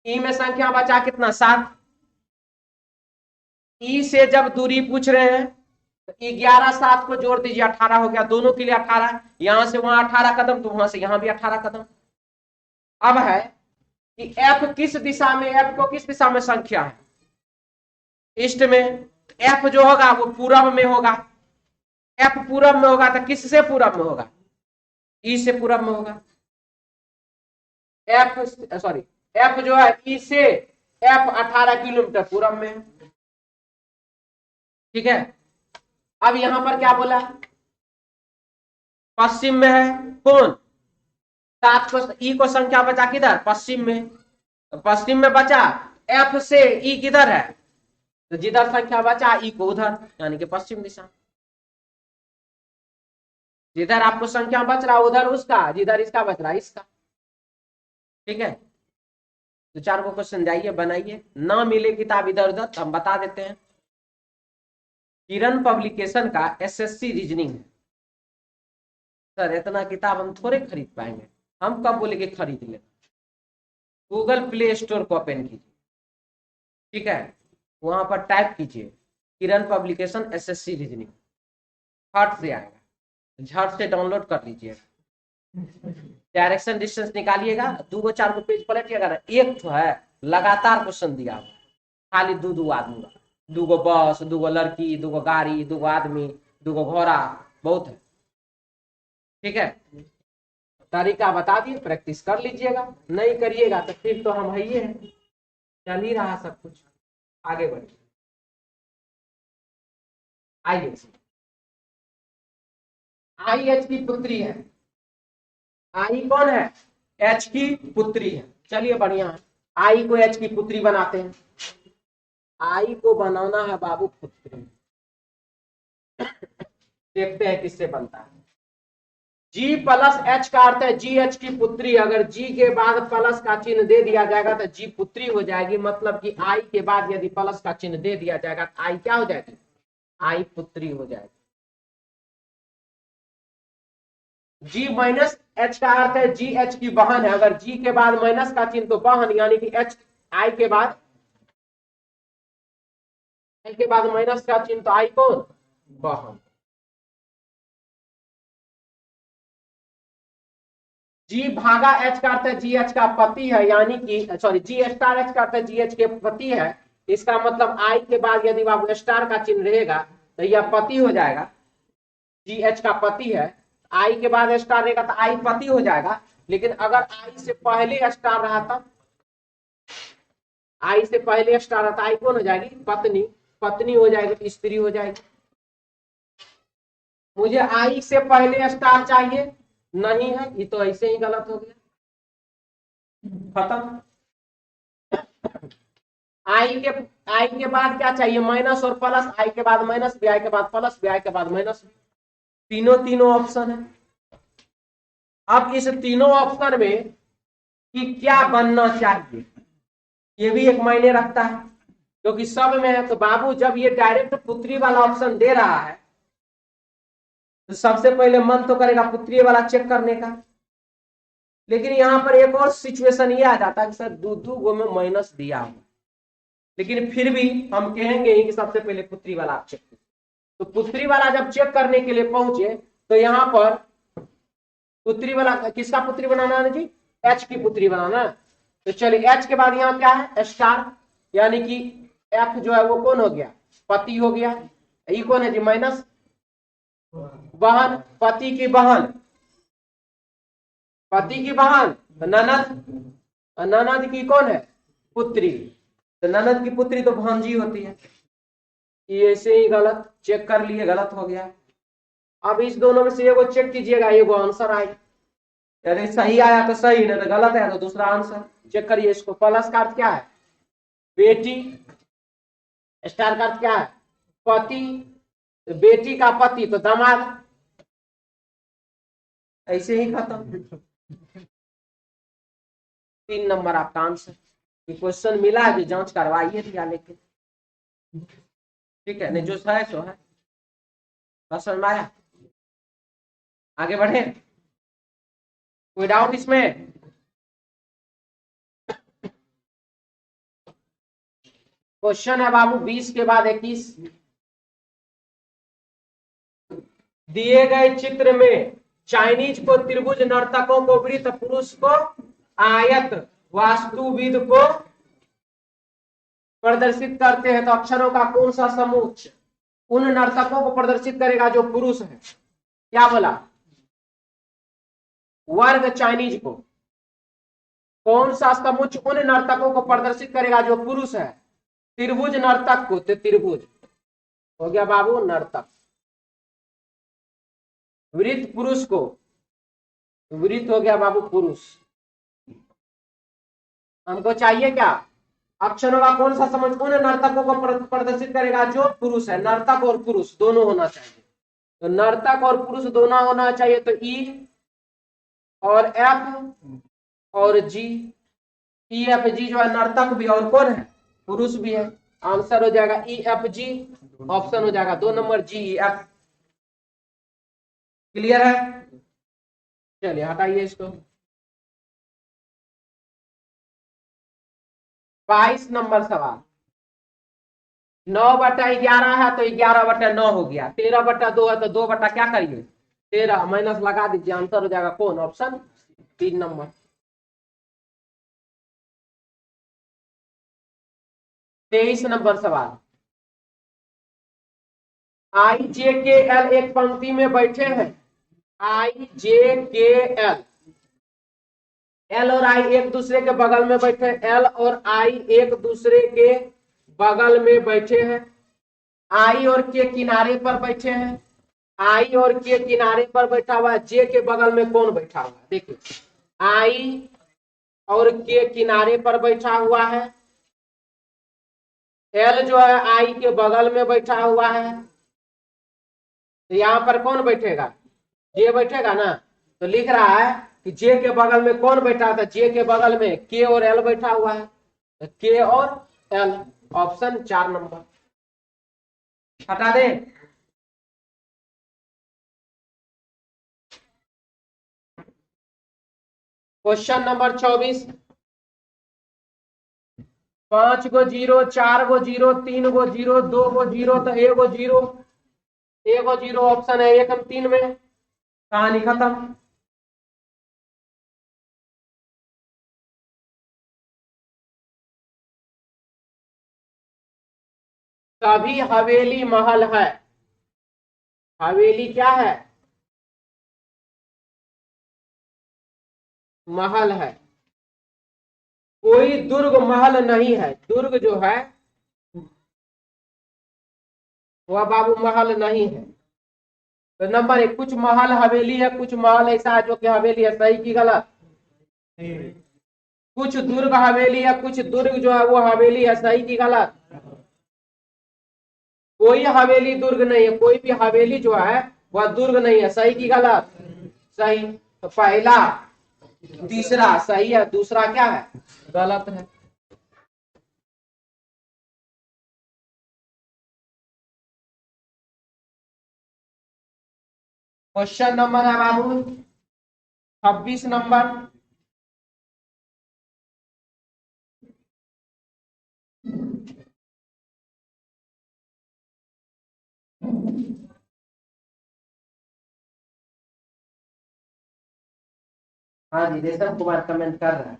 ई में संख्या बचा कितना 7। ई से जब दूरी पूछ रहे हैं तो 11 7 को जोड़ दीजिए, 18 हो गया, दोनों के लिए 18, यहां से वहां 18 कदम, तो वहां से यहां भी 18 कदम। अब है कि एफ किस दिशा में, एफ को किस दिशा में संख्या है, ईस्ट में, एफ जो होगा वो पूरब में होगा, एफ पूरब में होगा तो किससे पूरब में होगा, ई से पूरब में होगा। एफ सॉरी एफ जो है ई से एफ 18 किलोमीटर पूरब में है। ठीक है, अब यहां पर क्या बोला, पश्चिम में है कौन, 7 को, ई को संख्या बचा किधर, पश्चिम में, तो पश्चिम में बचा, एफ से ई किधर है, तो जिधर संख्या बचा ई को उधर, यानी कि पश्चिम दिशा। जिधर आपको संख्या बच रहा उधर उसका, जिधर इसका बच रहा इसका। ठीक है, तो 4 को क्वेश्चन जाइए बनाइए, ना मिले किताब इधर उधर तो हम बता देते हैं। किरण पब्लिकेशन का एसएससी रीजनिंग है। सर इतना किताब हम थोड़े खरीद पाएंगे, हम कब बोले कि खरीद ले, गूगल प्ले स्टोर को ओपन कीजिए, ठीक है, वहां पर टाइप कीजिए किरण पब्लिकेशन एसएससी रीजनिंग, फट से आएगा, झट से डाउनलोड कर लीजिए। डायरेक्शन डिस्टेंस निकालिएगा, 2-4 को पेज पलटिएगा ना, एक तो है लगातार क्वेश्चन दिया, खाली 2 आदमी, 2 बस, 2 लड़की, 2 गाड़ी, 2 आदमी, 2 घोड़ा, बहुत है। ठीक है, तरीका बता दिए, प्रैक्टिस कर लीजिएगा, नहीं करिएगा तो फिर तो हम है ही है, चल ही रहा सब कुछ, आगे बढ़िए। आइए, आई एच की पुत्री है, आई कौन है, एच की पुत्री है, चलिए बढ़िया है, आई को एच की पुत्री बनाते हैं, आई को बनाना है बाबू पुत्री, देखते हैं किससे बनता है। जी प्लस एच का अर्थ है जी एच की पुत्री, अगर जी के बाद प्लस का चिन्ह दे दिया जाएगा तो जी पुत्री हो जाएगी, मतलब कि आई के बाद यदि प्लस का चिन्ह दे दिया जाएगा तो आई क्या हो जाएगी, आई पुत्री हो जाएगी। जी माइनस एच का अर्थ है जी एच की बहन है, अगर जी के बाद माइनस का चिन्ह तो बहन, यानी कि एच आई के बाद, आई के बाद माइनस का चिन्ह तो आई कौन, बहन। जी भागा एच का अर्थ है जी एच का पति है, यानी कि सॉरी जी स्टार एच का अर्थ है जी एच के पति है, इसका मतलब आई के बाद यदि बाबू स्टार का चिन्ह रहेगा तो यह पति हो जाएगा, जी एच का पति है, आई के बाद स्टार रहेगा तो आई पति हो जाएगा। लेकिन अगर आई से पहले स्टार रहा तब, आई से पहले स्टार रहा तो आई कौन हो जाएगी, पत्नी, पत्नी हो जाएगी, स्त्री हो जाएगी। मुझे आई से पहले स्टार चाहिए, नहीं है, ये तो ऐसे ही गलत हो गया, खत्म। आई के बाद क्या चाहिए, माइनस और प्लस, आई के बाद माइनस, बी आई के बाद प्लस, बी आई के बाद माइनस, तीनों ऑप्शन है। अब इस तीनों ऑप्शन में कि क्या बनना चाहिए ये भी एक मायने रखता है, क्योंकि सब में है। तो बाबू जब ये डायरेक्ट पुत्री वाला ऑप्शन दे रहा है तो सबसे पहले मन तो करेगा पुत्री वाला चेक करने का, लेकिन यहाँ पर एक और सिचुएशन ये आ जाता है कि सर दो गो में माइनस दिया हुआ, लेकिन फिर भी हम कहेंगे ही कि सबसे पहले पुत्री वाला आप चेक करें। तो पुत्री वाला जब चेक करने के लिए पहुंचे तो यहाँ पर पुत्री वाला किसका पुत्री बनाना है जी, एच की पुत्री बनाना है। तो चलिए एच के बाद यहाँ क्या है, स्टार, यानी कि एफ जो है वो कौन हो गया, पति हो गया। ये कौन है जी, माइनस बहन, पति की बहन, पति की बहन तो ननद, ननद की कौन है, पुत्री, तो ननद की पुत्री तो भांजी होती है। ये ऐसे ही गलत चेक कर लिए, गलत हो गया। अब इस दोनों में से एगो चेक कीजिएगा, एगो आंसर आए, यदि सही आया तो सही, नहीं तो गलत है तो दूसरा आंसर चेक करिए। इसको प्लस का अर्थ क्या है, बेटी, स्टार का अर्थ क्या है, पति, बेटी का पति तो दामाद, ऐसे ही खत्म। 3 नंबर आपका आंसर। ये क्वेश्चन मिला है जो जांच करवाइए दिया, लेकिन ठीक है, नहीं जो है सो है। समझ में आया, आगे बढ़े, कोई डाउट इसमें? क्वेश्चन है बाबू 20 के बाद 21। दिए गए चित्र में चाइनीज को त्रिभुज, नर्तकों को वृत्त, पुरुष को आयत, वास्तुविद को प्रदर्शित करते हैं, तो अक्षरों का कौन सा समूह उन नर्तकों को प्रदर्शित करेगा जो पुरुष है? क्या बोला, वर्ग चाइनीज को। कौन सा समूह उन नर्तकों को प्रदर्शित करेगा जो पुरुष है? त्रिभुज नर्तक को, तो त्रिभुज हो गया बाबू नर्तक। वृत्त पुरुष को, वृत्त हो गया बाबू पुरुष। हमको चाहिए क्या, अक्षरों का कौन सा समूह उन नर्तकों को प्रदर्शित करेगा जो पुरुष है। नर्तक और पुरुष दोनों होना चाहिए, तो नर्तक और पुरुष दोनों होना चाहिए। तो ई और एफ और जी, ई एफ जी जो है नर्तक भी और कौन है, पुरुष भी है। आंसर हो जाएगा ई एफ जी, ऑप्शन हो जाएगा 2 नंबर जी ई एफ। क्लियर है, चलिए हटाइए इसको। 22 नंबर सवाल, 9/11 है तो 11/9 हो गया, 13/2 है तो 2 क्या करिए 13 माइनस लगा दीजिए, आंसर हो जाएगा कौन, ऑप्शन 3 नंबर। 23 नंबर सवाल, आई जे के एल एक पंक्ति में बैठे हैं, आई जे के एल, एल और आई एक दूसरे के बगल में बैठे, एल और आई एक दूसरे के बगल में बैठे हैं, आई और के किनारे पर बैठे हैं, आई और के किनारे पर बैठा हुआ है, जे के बगल में कौन बैठा हुआ है, देखिए आई और के किनारे पर बैठा हुआ है, एल जो है आई के बगल में बैठा हुआ है, तो यहां पर कौन बैठेगा, जे बैठेगा ना। तो लिख रहा है कि जे के बगल में कौन बैठा था, जे के बगल में के और एल बैठा हुआ है, तो के और एल, ऑप्शन 4 नंबर। हटा दे। क्वेश्चन नंबर 24, 5 गो जीरो, 4 गो जीरो, 3 गो जीरो, 2 गो जीरो, तो एगो जीरो, एगो जीरो ऑप्शन है 1 और 3 में, कहानी खत्म। सभी हवेली महल है, हवेली क्या है, महल है, कोई दुर्ग महल नहीं है, दुर्ग जो है वह बाबू महल नहीं है। तो नंबर 1, कुछ महल हवेली है, कुछ महल ऐसा है जो कि हवेली है, सही की गलत, कुछ दुर्ग हवेली है, कुछ दुर्ग जो है वो हवेली है, सही की गलत, कोई हवेली दुर्ग नहीं है, कोई भी हवेली जो है वह दुर्ग नहीं है, सही की गलत, सही। तो पहला तीसरा सही है, दूसरा क्या है, गलत है। क्वेश्चन नंबर है बाबू 26 नंबर, हाँ जी, रेशम कुमार कमेंट कर रहा है।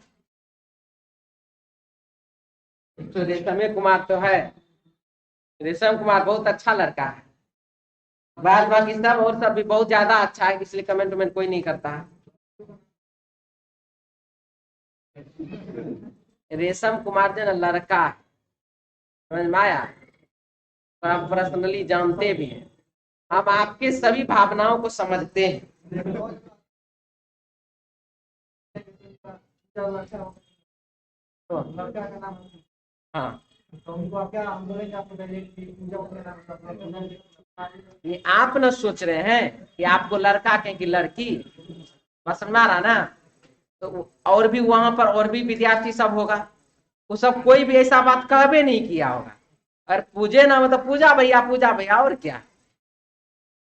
तो रेशम कुमार तो है, रेशम कुमार बहुत अच्छा लड़का है। बाद बाकी सब और सब भी बहुत ज्यादा अच्छा है, इसलिए कमेंट वमेंट कोई नहीं करता है। रेशम कुमार जो ना लड़का है, समझ में आया? तो आप पर्सनली जानते भी हैं, हम आपके सभी भावनाओं को समझते हैं। तो लड़का का नाम हाँ, तो उनको क्या हम बोले कि आपको डायरेक्ट पूजा के नाम ये आप न सोच रहे हैं कि आपको लड़का कहें कि लड़की, बस समझ आ रहा ना? तो और भी वहां पर और भी विद्यार्थी सब होगा, वो सब कोई भी ऐसा बात कभी नहीं किया होगा। और पूजे ना मतलब पूजा भैया और क्या।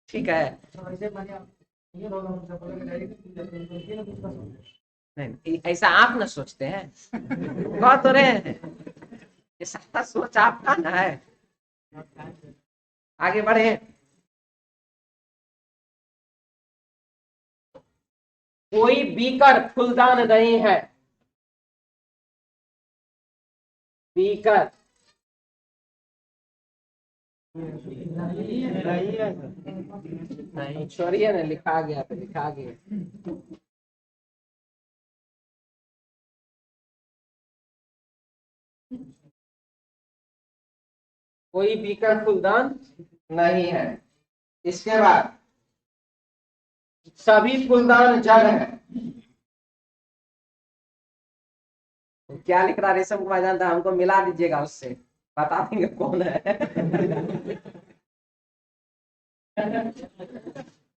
ठीक है, ऐसे माने ये होगा मतलब बोले कि डायरेक्ट पूजा करेंगे ये ना कुछ कर सकते नहीं ऐसा आप न सोचते हैं, कह तो रहे हैं, ये सारा सोच आपका ना है। आगे बढ़े। कोई बीकर फूलदान नहीं है। बीकर नहीं, छोड़िए ना, लिखा गया तो लिखा गया। कोई बीकर फूलदान नहीं है। इसके बाद सभी फूलदान जड़ है। क्या लिख रहा रेशम कुमार जानता, हमको मिला दीजिएगा उससे, बता देंगे कौन है।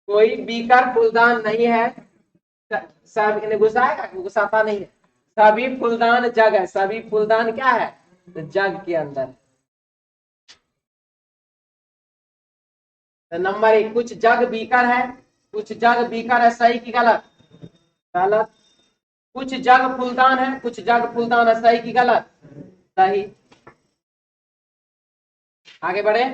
कोई बीकर फूलदान नहीं है। सब इन्हें गुस्साएगा, गुस्साता नहीं है। सभी फूलदान जग है। सभी फूलदान क्या है? तो जग के अंदर। तो नंबर 1, कुछ जग बीकर है, कुछ जग बीकर है, सही की गलत? गलत। कुछ जग फूलदान है, कुछ जग फूलदान है, सही की गलत? सही। आगे बढ़े।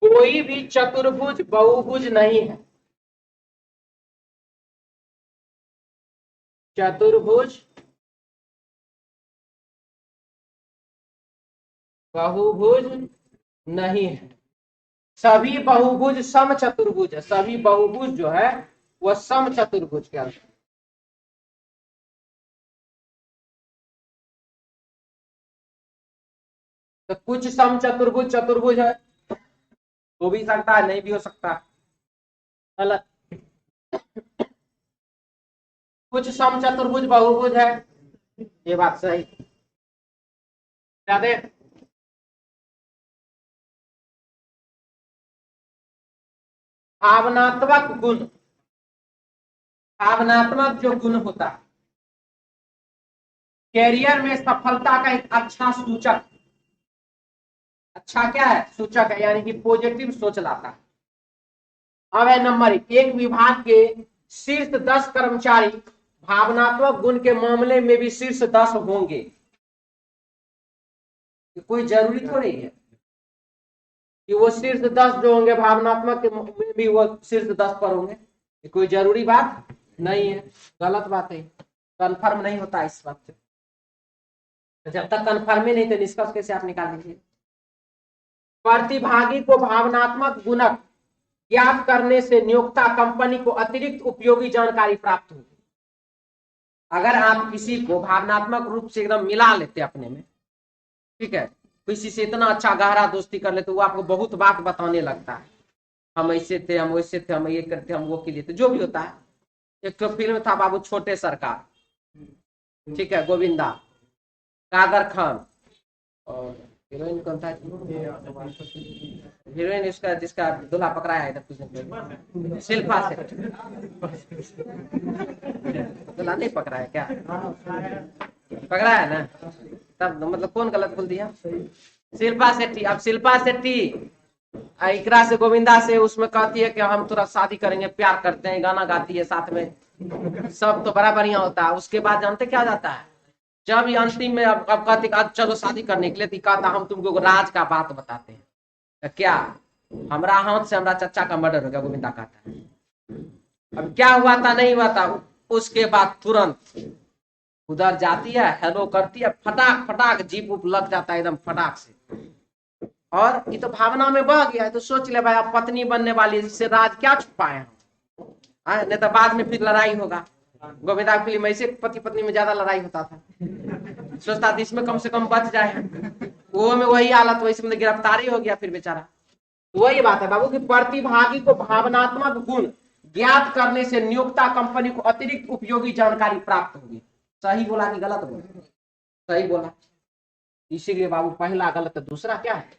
कोई भी चतुर्भुज बहुभुज नहीं है। चतुर्भुज बहुभुज नहीं है। सभी बहुभुज सम चतुर्भुज है। सभी बहुभुज जो है वह सम चतुर्भुज के अंदर। तो कुछ सम चतुर्भुज चतुर्भुज है, हो भी सकता है, नहीं भी हो सकता। गलत। कुछ सम चतुर्भुज बहुभुज है, ये बात सही। क्या दे? भावनात्मक गुण, भावनात्मक जो गुण होता है कैरियर में सफलता का एक अच्छा सूचक। अच्छा क्या है? सूचक है, यानी कि पॉजिटिव सोच लाता है। अब है नंबर 1, एक विभाग के शीर्ष 10 कर्मचारी भावनात्मक गुण के मामले में भी शीर्ष 10 होंगे। कोई जरूरी थोड़ी है कि वो शीर्ष 10 जो होंगे भावनात्मक के में भी वो शीर्ष 10 पर होंगे, ये कोई जरूरी बात नहीं है। गलत बात है, कंफर्म नहीं होता इस बात से। जब तक कंफर्म ही नहीं तो निष्कर्ष कैसे आप निकाल लीजिए? प्रतिभागी को भावनात्मक गुणक ज्ञात करने से नियोक्ता कंपनी को अतिरिक्त उपयोगी जानकारी प्राप्त होगी। अगर आप किसी को भावनात्मक रूप से एकदम मिला लेते अपने में, ठीक है, किसी से इतना अच्छा गहरा दोस्ती कर लेते, वो आपको बहुत बात बताने लगता है, हम ऐसे थे, हम वैसे थे, हम ये करते, हम वो के लिए थे, जो भी होता है। एक तो फिल्म था बाबू छोटे सरकार, ठीक है, गोविंदा, कादर खान, और हीरोइन कौन था? हीरोइन इसका जिसका दूल्हा पकड़ाया है कुछ दिन पहले, शिल्पा शेट्टी। दूल्हा नहीं पकड़ाया क्या? पकड़ाया ना, तब मतलब कौन गलत बोल दिया? शिल्पा शेट्टी। अब शिल्पा शेट्टी इकरा से, गोविंदा से, उसमें कहती है कि हम तुरंत शादी करेंगे, प्यार करते हैं, गाना गाती है साथ में, सब तो बड़ा बढ़िया होता है। उसके बाद जानते क्या जाता है? जब ये अंतिम में अब कहते अब चलो शादी करने के लिए, तो कहता हम तुमको राज का बात बताते हैं। तो क्या हमारा हाथ से हमारा चचा का मर्डर हो गया, गोविंदा कहता है। अब क्या हुआ था नहीं हुआ था, उसके बाद तुरंत उधर जाती है, हेलो करती है, फटाक फटाक जीप उप लग जाता है एकदम फटाक से। और ये तो भावना में बह गया है, तो सोच ले भाई अब पत्नी बनने वाली है, इससे राज क्या छुपाए हम, नहीं तो बाद में फिर लड़ाई होगा। गोविंदा की फिल्म ऐसे पति पत्नी में ज्यादा लड़ाई होता था, सोचता था इसमें कम से कम बच जाए, वो में वही हालत, वही में गिरफ्तारी हो गया फिर बेचारा। वही बात है बाबू की प्रतिभागी को भावनात्मक गुण ज्ञात करने से नियोक्ता कंपनी को अतिरिक्त उपयोगी जानकारी प्राप्त होगी। सही बोला कि गलत बोला? सही बोला। इसीलिए बाबू पहला गलत है, दूसरा क्या है?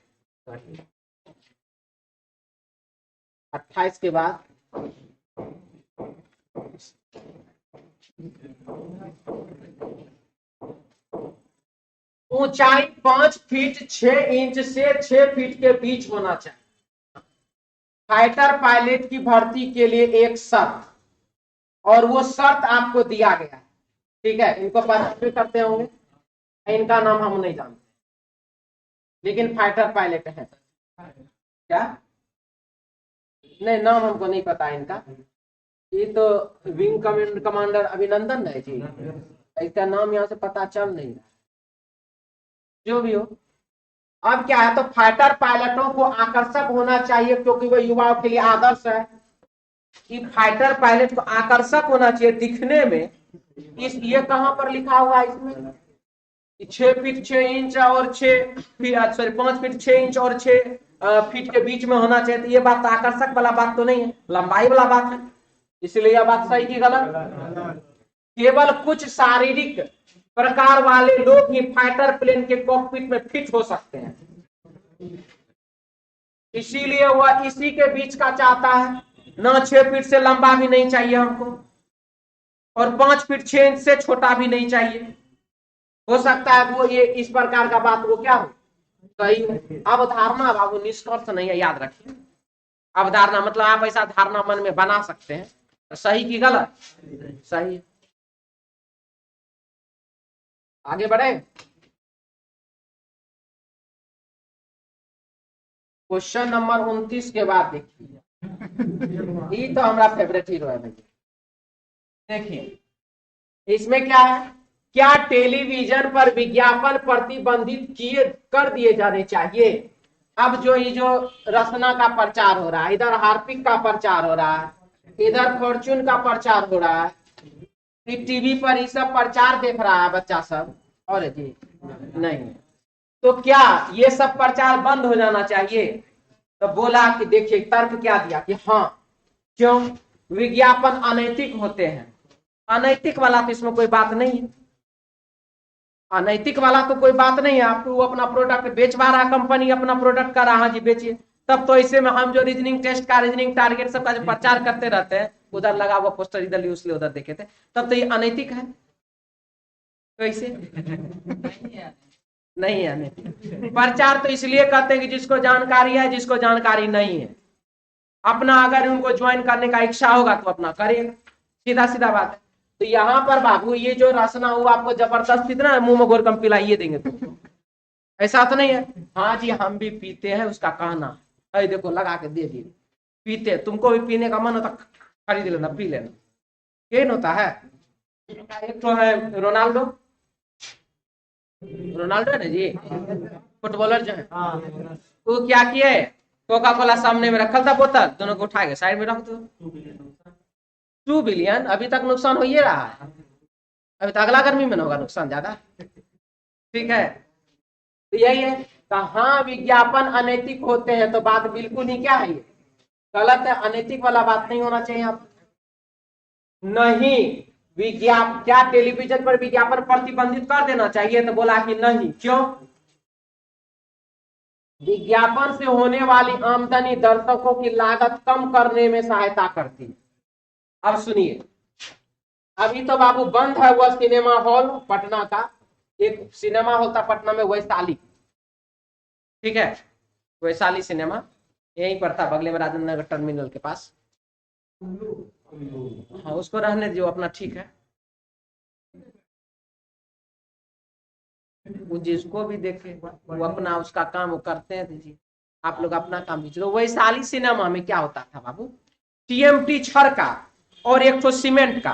28 के बाद ऊंचाई 5 फीट 6 इंच से 6 फीट के बीच होना चाहिए। फाइटर पायलट की भर्ती के लिए एक शर्त, और वो शर्त आपको दिया गया है, ठीक है? इनको पता भी करते होंगे, इनका नाम हम नहीं जानते, लेकिन फाइटर पायलट है। क्या? नहीं, नाम हमको नहीं पता इनका। ये तो विंग कमांडर अभिनंदन है जी, इसका नाम यहाँ से पता चल नहीं रहा, जो भी हो। अब क्या है, तो फाइटर पायलटों को आकर्षक होना चाहिए, क्योंकि वो युवाओं के लिए आदर्श है कि फाइटर पायलट को आकर्षक होना चाहिए दिखने में। इस ये कहां पर लिखा हुआ है इसमें? 6 फीट 6 इंच और 6 फीट, सॉरी 5 फीट 6 इंच और 6 फीट के बीच में होना चाहिए। तो ये बात आकर्षक वाला बात तो नहीं है, लंबाई वाला बात है। इसलिए यह बात सही की गलत? केवल कुछ शारीरिक प्रकार वाले लोग ही फाइटर प्लेन के कॉकपिट में फिट हो सकते हैं, इसीलिए वह इसी के बीच का चाहता है। ना 6 फीट से लंबा भी नहीं चाहिए हमको, और 5 फीट 6 इंच से छोटा भी नहीं चाहिए। हो सकता है वो ये इस प्रकार का बात वो क्या हो सही है। अवधारणा बाबू निष्कर्ष नहीं है, याद रखिए। अवधारणा मतलब आप ऐसा धारणा मन में बना सकते हैं, तो सही की गलत? सही है। आगे बढ़े। क्वेश्चन नंबर 29 के बाद देखिए, ये तो हमारा फेवरेट हीरो है भैया। देखिए इसमें क्या है, क्या टेलीविजन पर विज्ञापन प्रतिबंधित किए कर दिए जाने चाहिए? अब जो ये जो रसना का प्रचार हो रहा है, इधर हार्पिक का प्रचार हो रहा है, इधर फॉर्च्यून का प्रचार हो रहा है, टीवी पर ये सब प्रचार देख रहा है बच्चा सब, और जी नहीं, तो क्या ये सब प्रचार बंद हो जाना चाहिए? तो बोला कि देखिए तर्क क्या दिया कि हाँ, क्यों? विज्ञापन अनैतिक होते हैं। अनैतिक वाला तो इसमें कोई बात नहीं है, अनैतिक वाला तो कोई बात नहीं है। आपको वो अपना प्रोडक्ट बेचवा रहा, कंपनी अपना प्रोडक्ट कर रहा, जी बेचिए। तब तो ऐसे में हम जो रीजनिंग टेस्ट का, रीजनिंग टारगेट सबका जो प्रचार करते रहते हैं, उधर लगा हुआ पोस्टर इधर लिए उसलिए उधर देखे थे, तब तो ये अनैतिक है। तो ऐसे नहीं है अनैतिक। प्रचार तो इसलिए करते हैं कि जिसको जानकारी है, जिसको जानकारी नहीं है अपना अगर उनको ज्वाइन करने का इच्छा होगा तो अपना करेगा, सीधा सीधा बात है। तो यहाँ पर बाबू ये जो रसना हुआ आपको जबरदस्त इतना मुंह में घोर कम पिलाइए देंगे तुमको, ऐसा तो नहीं है। हाँ जी हम भी पीते हैं, उसका कहना है देखो लगा के दे दिए, पीते, तुमको भी पीने का मन होता खरीद लेना, पी लेना, ये होता है। एक तो है रोनाल्डो, रोनाल्डो है ना जी, फुटबॉलर जो है, वो क्या किए, कोका कोला सामने में रखा था बोतल, दोनों को उठा के साइड में रख दो। 2 बिलियन अभी तक नुकसान हो ही रहा है, अभी तो अगला गर्मी में ना होगा नुकसान ज्यादा, ठीक है। तो यही है, कहाँ विज्ञापन अनैतिक होते हैं, तो बात बिल्कुल ही क्या है, ये गलत है, अनैतिक वाला बात नहीं होना चाहिए। आप नहीं, क्या टेलीविजन पर विज्ञापन प्रतिबंधित कर देना चाहिए? तो बोला कि नहीं, क्यों? विज्ञापन से होने वाली आमदनी दर्शकों की लागत कम करने में सहायता करती है। अब सुनिए, अभी तो बाबू बंद है वह सिनेमा हॉल पटना का, एक सिनेमा हॉल था पटना में वैशाली, ठीक है, वैशाली सिनेमा यहीं पर था, बगले में राजेंद्र नगर टर्मिनल के पास। हाँ उसको रहने दो अपना, ठीक है। वो जिसको भी देखे वो अपना उसका काम वो करते हैं। दीजिए आप लोग अपना काम दीजिए। तो वैशाली सिनेमा में क्या होता था बाबू, टीएमटी छड़ का और एक तो सीमेंट का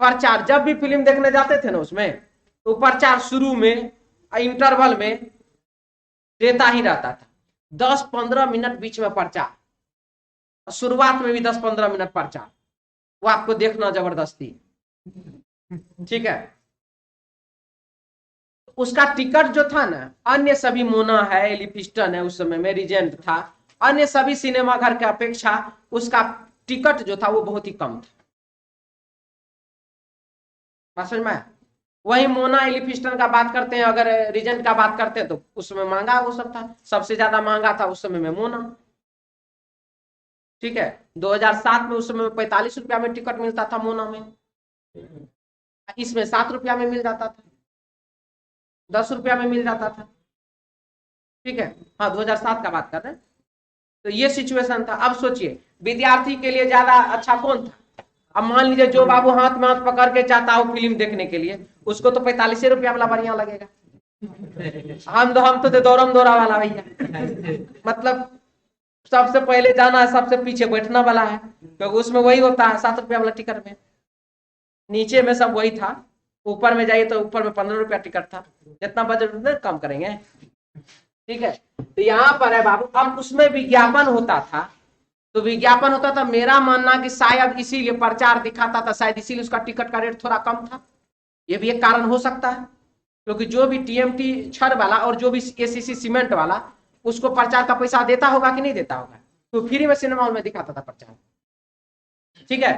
प्रचार, जब भी फिल्म देखने जाते थे ना उसमें तो प्रचार शुरू में इंटरवल में देता ही रहता था। 10-15 मिनट बीच में प्रचार, शुरुआत में भी 10-15 मिनट प्रचार, वो आपको देखना जबरदस्ती। ठीक है, उसका टिकट जो था ना, अन्य सभी मोना है, एलिफिस्टन है, उस समय में रीजेंट था, अन्य सभी सिनेमा घर के अपेक्षा उसका टिकट जो था वो बहुत ही कम था। बात समझ में? वही मोना एलिफिस्टन का बात करते हैं, अगर रीजेंट का बात करते हैं तो उसमें महंगा वो सब था, सबसे ज्यादा महंगा था उस समय में मोना। ठीक है, 2007 में उस समय में 45 रुपया में टिकट मिलता था मोना में, इसमें 7 रुपया में मिल जाता था, 10 रुपया में मिल जाता था। ठीक है, हाँ 2007 का बात कर रहे हैं। तो ये सिचुएशन था। अब सोचिए विद्यार्थी के लिए ज्यादा अच्छा कौन था? अब मान लीजिए जो बाबू हाथ में हाथ पकड़ के चाहता हो फिल्म देखने के लिए, उसको तो 45 रुपया वाला बढ़िया लगेगा। हम तो दौड़म दौड़ा वाला भैया, मतलब सबसे पहले जाना है, सबसे पीछे बैठना वाला है, क्योंकि उसमें वही होता है 7 रुपया वाला टिकट में। नीचे में सब वही था, ऊपर में जाइए तो ऊपर में 15 रुपया टिकट था, जितना बजट उतना कम करेंगे। ठीक है, तो यहाँ पर है बाबू, अब उसमें विज्ञापन होता था, तो विज्ञापन होता था, मेरा मानना कि शायद इसीलिए प्रचार दिखाता था, शायद इसीलिए उसका टिकट का रेट थोड़ा कम था। ये भी एक कारण हो सकता है, क्योंकि जो भी टीएमटी छड़ वाला और जो भी एसीसी सीमेंट वाला उसको प्रचार का पैसा देता होगा कि नहीं देता होगा, तो फ्री में सिनेमा हॉल में दिखाता था प्रचार। ठीक है,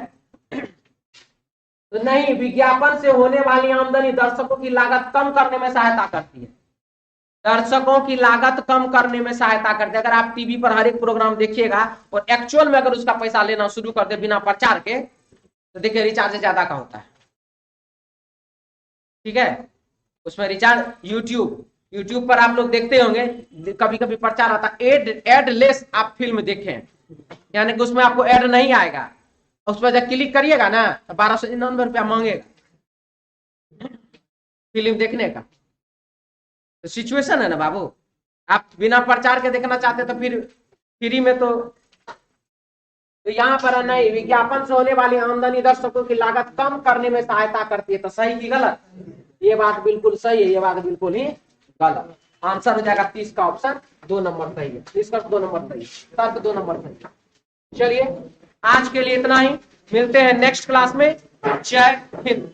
तो नहीं, विज्ञापन से होने वाली आमदनी दर्शकों की लागत कम करने में सहायता करती है, दर्शकों की लागत कम करने में सहायता करते हैं। अगर आप टीवी पर हर एक प्रोग्राम देखिएगा और एक्चुअल में अगर उसका पैसा लेना शुरू कर दे बिना प्रचार के, तो देखिए रिचार्ज ज्यादा का होता है। ठीक है, उसमें रिचार्ज यूट्यूब पर आप लोग देखते होंगे, कभी कभी प्रचार आता है, एड लेस आप फिल्म देखें, यानी कि उसमें आपको एड नहीं आएगा, उस पर जब क्लिक करिएगा ना तो 1299 रुपया मांगेगा फिल्म देखने का। तो सिचुएशन है ना बाबू, आप बिना प्रचार के देखना चाहते तो फिर फ्री में तो यहाँ पर नहीं, विज्ञापन से होने वाली आमदनी दर्शकों की लागत कम करने में सहायता करती है। तो सही की गलत? ये बात बिल्कुल सही है, ये बात बिल्कुल ही गलत। आंसर हो जाएगा 30 का ऑप्शन 2 नंबर सही है, 30 का 2 नंबर सही है, तर्क 2 नंबर सही है। चलिए आज के लिए इतना ही, मिलते हैं नेक्स्ट क्लास में। जय हिंद।